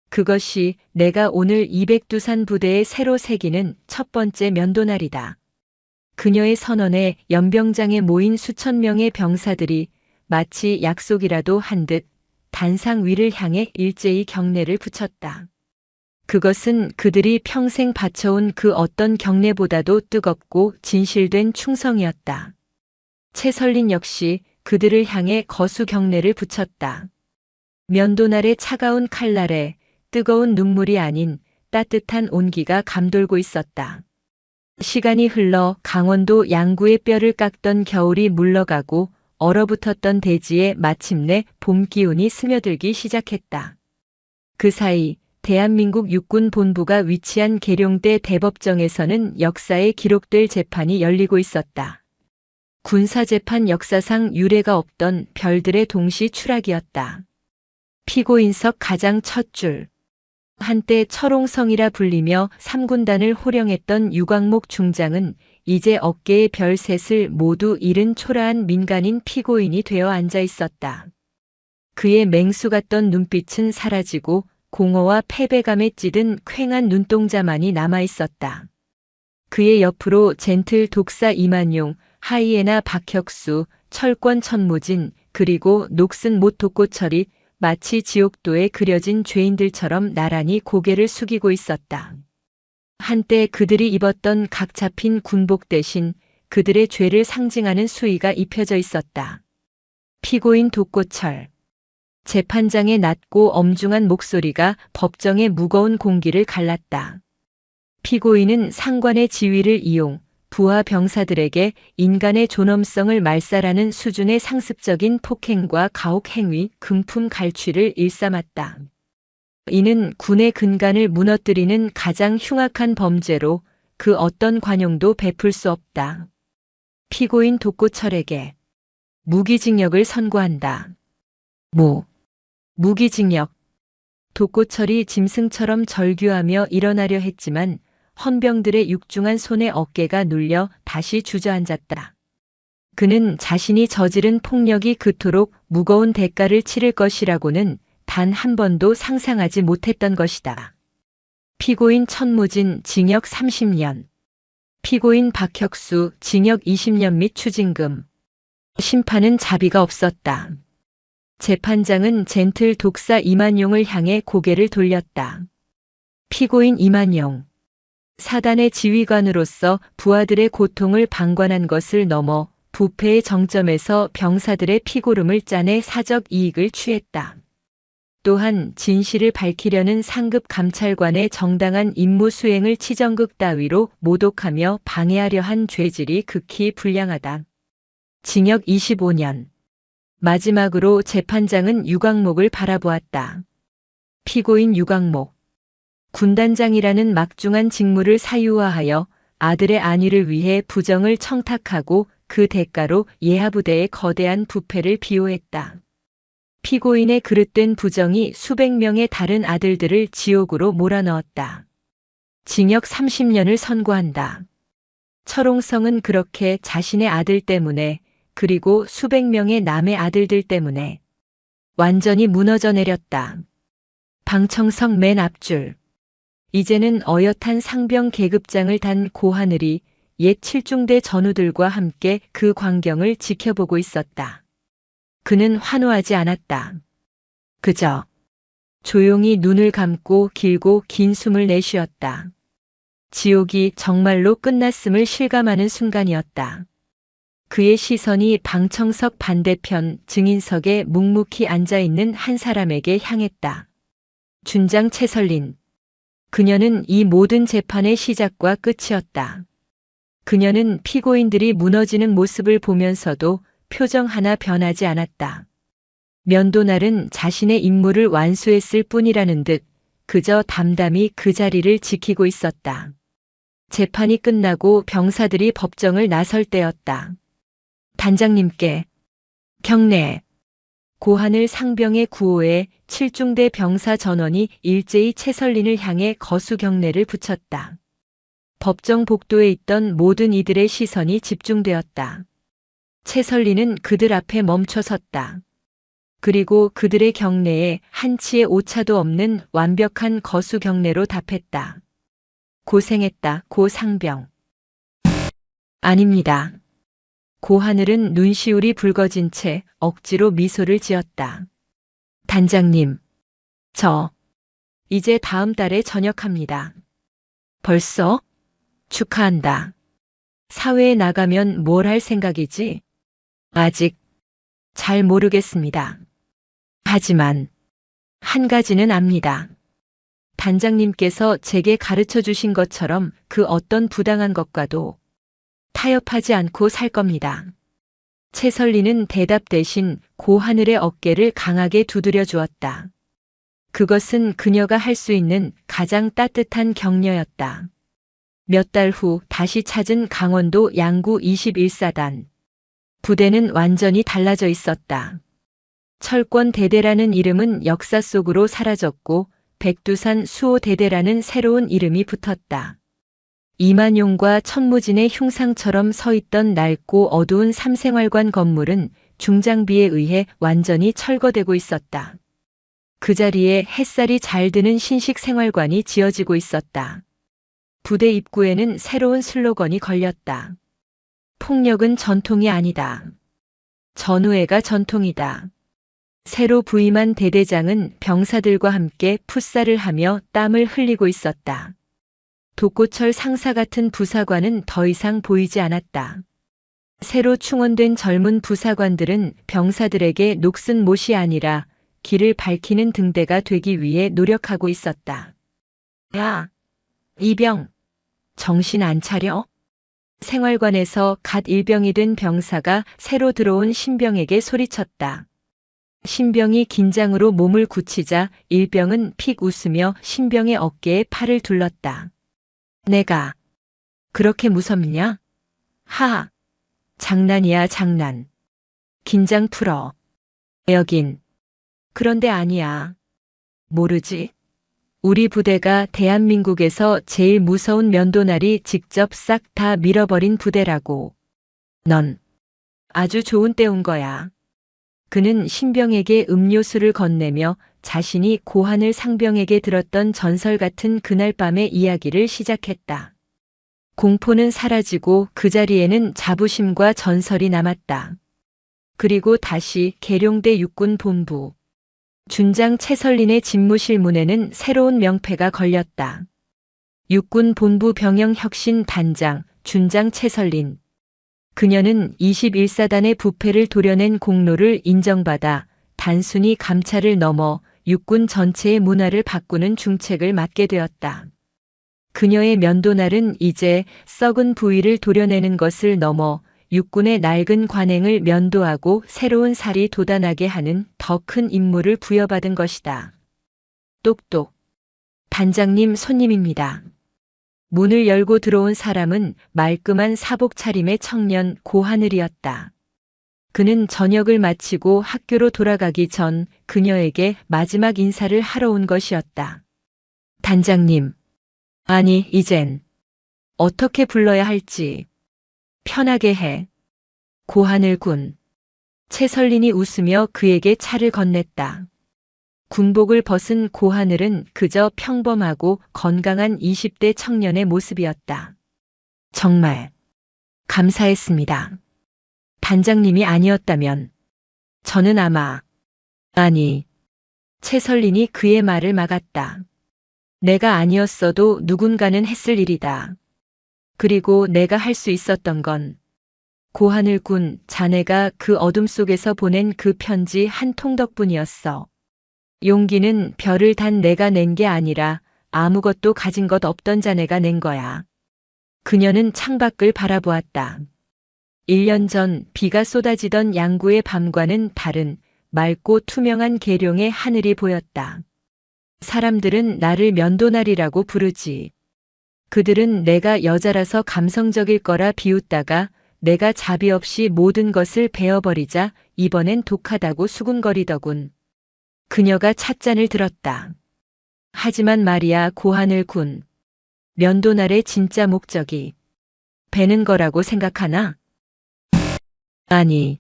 그것이 내가 오늘 200두산 부대에 새로 새기는 첫 번째 면도날이다. 그녀의 선언에 연병장에 모인 수천 명의 병사들이 마치 약속이라도 한 듯 단상 위를 향해 일제히 경례를 붙였다. 그것은 그들이 평생 바쳐온 그 어떤 경례보다도 뜨겁고 진실된 충성이었다. 채설린 역시 그들을 향해 거수 경례를 붙였다. 면도날의 차가운 칼날에 뜨거운 눈물이 아닌 따뜻한 온기가 감돌고 있었다. 시간이 흘러 강원도 양구의 뼈를 깎던 겨울이 물러가고 얼어붙었던 대지에 마침내 봄 기운이 스며들기 시작했다. 그 사이 대한민국 육군 본부가 위치한 계룡대 대법정에서는 역사에 기록될 재판이 열리고 있었다. 군사재판 역사상 유례가 없던 별들의 동시 추락이었다. 피고인석 가장 첫 줄. 한때 철옹성이라 불리며 3군단을 호령했던 유광목 중장은 이제 어깨의 별 셋을 모두 잃은 초라한 민간인 피고인이 되어 앉아 있었다. 그의 맹수 같던 눈빛은 사라지고 공허와 패배감에 찌든 퀭한 눈동자만이 남아 있었다. 그의 옆으로 젠틀 독사 이만용, 하이에나 박혁수, 철권 천무진, 그리고 녹슨 못 독고철이 마치 지옥도에 그려진 죄인들처럼 나란히 고개를 숙이고 있었다. 한때 그들이 입었던 각 잡힌 군복 대신 그들의 죄를 상징하는 수의가 입혀져 있었다. 피고인 독고철. 재판장의 낮고 엄중한 목소리가 법정의 무거운 공기를 갈랐다. 피고인은 상관의 지위를 이용 부하 병사들에게 인간의 존엄성을 말살하는 수준의 상습적인 폭행과 가혹 행위, 금품 갈취를 일삼았다. 이는 군의 근간을 무너뜨리는 가장 흉악한 범죄로 그 어떤 관용도 베풀 수 없다. 피고인 독고철에게 무기징역을 선고한다. 무기징역. 독고철이 짐승처럼 절규하며 일어나려 했지만 헌병들의 육중한 손에 어깨가 눌려 다시 주저앉았다. 그는 자신이 저지른 폭력이 그토록 무거운 대가를 치를 것이라고는 단 한 번도 상상하지 못했던 것이다. 피고인 천무진 징역 30년. 피고인 박혁수 징역 20년 및 추징금. 심판은 자비가 없었다. 재판장은 젠틀 독사 이만용을 향해 고개를 돌렸다. 피고인 이만용. 사단의 지휘관으로서 부하들의 고통을 방관한 것을 넘어 부패의 정점에서 병사들의 피고름을 짜내 사적 이익을 취했다. 또한 진실을 밝히려는 상급 감찰관의 정당한 임무 수행을 치정극 따위로 모독하며 방해하려 한 죄질이 극히 불량하다. 징역 25년. 마지막으로 재판장은 유광목을 바라보았다. 피고인 유광목. 군단장이라는 막중한 직무를 사유화하여 아들의 안위를 위해 부정을 청탁하고 그 대가로 예하부대의 거대한 부패를 비호했다. 피고인의 그릇된 부정이 수백 명의 다른 아들들을 지옥으로 몰아넣었다. 징역 30년을 선고한다. 철옹성은 그렇게 자신의 아들 때문에 그리고 수백 명의 남의 아들들 때문에 완전히 무너져 내렸다. 방청석 맨 앞줄. 이제는 어엿한 상병 계급장을 단 고하늘이 옛 칠중대 전우들과 함께 그 광경을 지켜보고 있었다. 그는 환호하지 않았다. 그저 조용히 눈을 감고 길고 긴 숨을 내쉬었다. 지옥이 정말로 끝났음을 실감하는 순간이었다. 그의 시선이 방청석 반대편 증인석에 묵묵히 앉아있는 한 사람에게 향했다. 준장 채설린. 그녀는 이 모든 재판의 시작과 끝이었다. 그녀는 피고인들이 무너지는 모습을 보면서도 표정 하나 변하지 않았다. 면도날은 자신의 임무를 완수했을 뿐이라는 듯 그저 담담히 그 자리를 지키고 있었다. 재판이 끝나고 병사들이 법정을 나설 때였다. 단장님께 경례. 고하늘 상병의 구호에 7중대 병사 전원이 일제히 채설린을 향해 거수 경례를 붙였다. 법정 복도에 있던 모든 이들의 시선이 집중되었다. 채설린은 그들 앞에 멈춰 섰다. 그리고 그들의 경례에 한치의 오차도 없는 완벽한 거수 경례로 답했다. 고생했다, 고 상병. 아닙니다. 고하늘은 눈시울이 붉어진 채 억지로 미소를 지었다. 단장님, 저 이제 다음 달에 전역합니다. 벌써? 축하한다. 사회에 나가면 뭘 할 생각이지? 아직 잘 모르겠습니다. 하지만 한 가지는 압니다. 단장님께서 제게 가르쳐 주신 것처럼 그 어떤 부당한 것과도 타협하지 않고 살 겁니다. 채설리는 대답 대신 고하늘의 어깨를 강하게 두드려 주었다. 그것은 그녀가 할 수 있는 가장 따뜻한 격려였다. 몇 달 후 다시 찾은 강원도 양구 21사단. 부대는 완전히 달라져 있었다. 철권 대대라는 이름은 역사 속으로 사라졌고 백두산 수호 대대라는 새로운 이름이 붙었다. 이만용과 천무진의 흉상처럼 서 있던 낡고 어두운 삼생활관 건물은 중장비에 의해 완전히 철거되고 있었다. 그 자리에 햇살이 잘 드는 신식 생활관이 지어지고 있었다. 부대 입구에는 새로운 슬로건이 걸렸다. 폭력은 전통이 아니다. 전우회가 전통이다. 새로 부임한 대대장은 병사들과 함께 풋살을 하며 땀을 흘리고 있었다. 독고철 상사 같은 부사관은 더 이상 보이지 않았다. 새로 충원된 젊은 부사관들은 병사들에게 녹슨 못이 아니라 길을 밝히는 등대가 되기 위해 노력하고 있었다. 야, 이병, 정신 안 차려? 생활관에서 갓 일병이 된 병사가 새로 들어온 신병에게 소리쳤다. 신병이 긴장으로 몸을 굳히자 일병은 픽 웃으며 신병의 어깨에 팔을 둘렀다. 내가 그렇게 무섭냐? 하하. 장난이야, 장난. 긴장 풀어. 여긴 그런데 아니야. 모르지? 우리 부대가 대한민국에서 제일 무서운 면도날이 직접 싹 다 밀어버린 부대라고. 넌 아주 좋은 때 온 거야. 그는 신병에게 음료수를 건네며 자신이 고하늘 상병에게 들었던 전설 같은 그날 밤의 이야기를 시작했다. 공포는 사라지고 그 자리에는 자부심과 전설이 남았다. 그리고 다시 계룡대 육군본부. 준장 채설린의 집무실 문에는 새로운 명패가 걸렸다. 육군본부 병영혁신 단장 준장 채설린. 그녀는 21사단의 부패를 도려낸 공로를 인정받아 단순히 감찰을 넘어 육군 전체의 문화를 바꾸는 중책을 맡게 되었다. 그녀의 면도날은 이제 썩은 부위를 도려내는 것을 넘어 육군의 낡은 관행을 면도하고 새로운 살이 돋아나게 하는 더 큰 임무를 부여받은 것이다. 똑똑. 단장님 손님입니다. 문을 열고 들어온 사람은 말끔한 사복 차림의 청년 고하늘이었다. 그는 전역을 마치고 학교로 돌아가기 전 그녀에게 마지막 인사를 하러 온 것이었다. 단장님. 아니, 이젠 어떻게 불러야 할지 편하게 해. 고하늘 군. 채설린이 웃으며 그에게 차를 건넸다. 군복을 벗은 고하늘은 그저 평범하고 건강한 20대 청년의 모습이었다. 정말 감사했습니다. 단장님이 아니었다면 저는 아마 아니. 채설린이 그의 말을 막았다. 내가 아니었어도 누군가는 했을 일이다. 그리고 내가 할 수 있었던 건 고하늘군, 자네가 그 어둠 속에서 보낸 그 편지 한 통 덕분이었어. 용기는 별을 단 내가 낸 게 아니라 아무것도 가진 것 없던 자네가 낸 거야. 그녀는 창밖을 바라보았다. 1년 전 비가 쏟아지던 양구의 밤과는 다른 맑고 투명한 계룡의 하늘이 보였다. 사람들은 나를 면도날이라고 부르지. 그들은 내가 여자라서 감성적일 거라 비웃다가 내가 자비 없이 모든 것을 베어버리자 이번엔 독하다고 수군거리더군. 그녀가 찻잔을 들었다. 하지만 말이야, 고하늘군. 면도날의 진짜 목적이 베는 거라고 생각하나? 아니,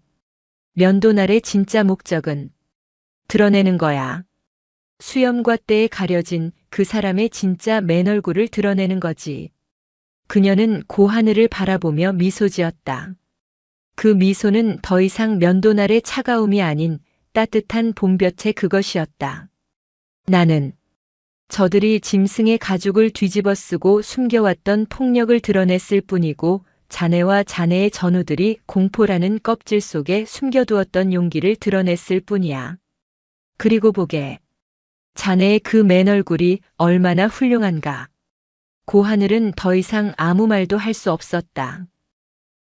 면도날의 진짜 목적은 드러내는 거야. 수염과 때에 가려진 그 사람의 진짜 맨 얼굴을 드러내는 거지. 그녀는 고하늘을 바라보며 미소 지었다. 그 미소는 더 이상 면도날의 차가움이 아닌 따뜻한 봄볕의 그것이었다. 나는 저들이 짐승의 가죽을 뒤집어 쓰고 숨겨왔던 폭력을 드러냈을 뿐이고 자네와 자네의 전우들이 공포라는 껍질 속에 숨겨두었던 용기를 드러냈을 뿐이야. 그리고 보게. 자네의 그 맨 얼굴이 얼마나 훌륭한가. 고하늘은 더 이상 아무 말도 할 수 없었다.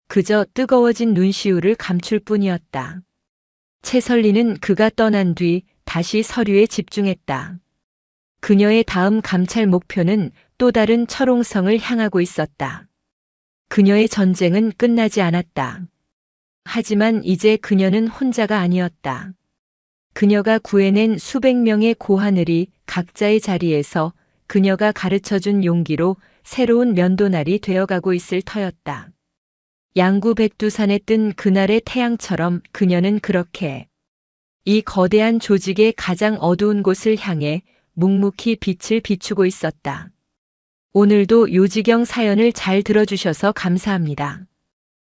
그저 뜨거워진 눈시울을 감출 뿐이었다. 채설리는 그가 떠난 뒤 다시 서류에 집중했다. 그녀의 다음 감찰 목표는 또 다른 철옹성을 향하고 있었다. 그녀의 전쟁은 끝나지 않았다. 하지만 이제 그녀는 혼자가 아니었다. 그녀가 구해낸 수백 명의 고하늘이 각자의 자리에서 그녀가 가르쳐준 용기로 새로운 면도날이 되어가고 있을 터였다. 양구 백두산에 뜬 그날의 태양처럼 그녀는 그렇게 이 거대한 조직의 가장 어두운 곳을 향해 묵묵히 빛을 비추고 있었다. 오늘도 요지경 사연을 잘 들어주셔서 감사합니다.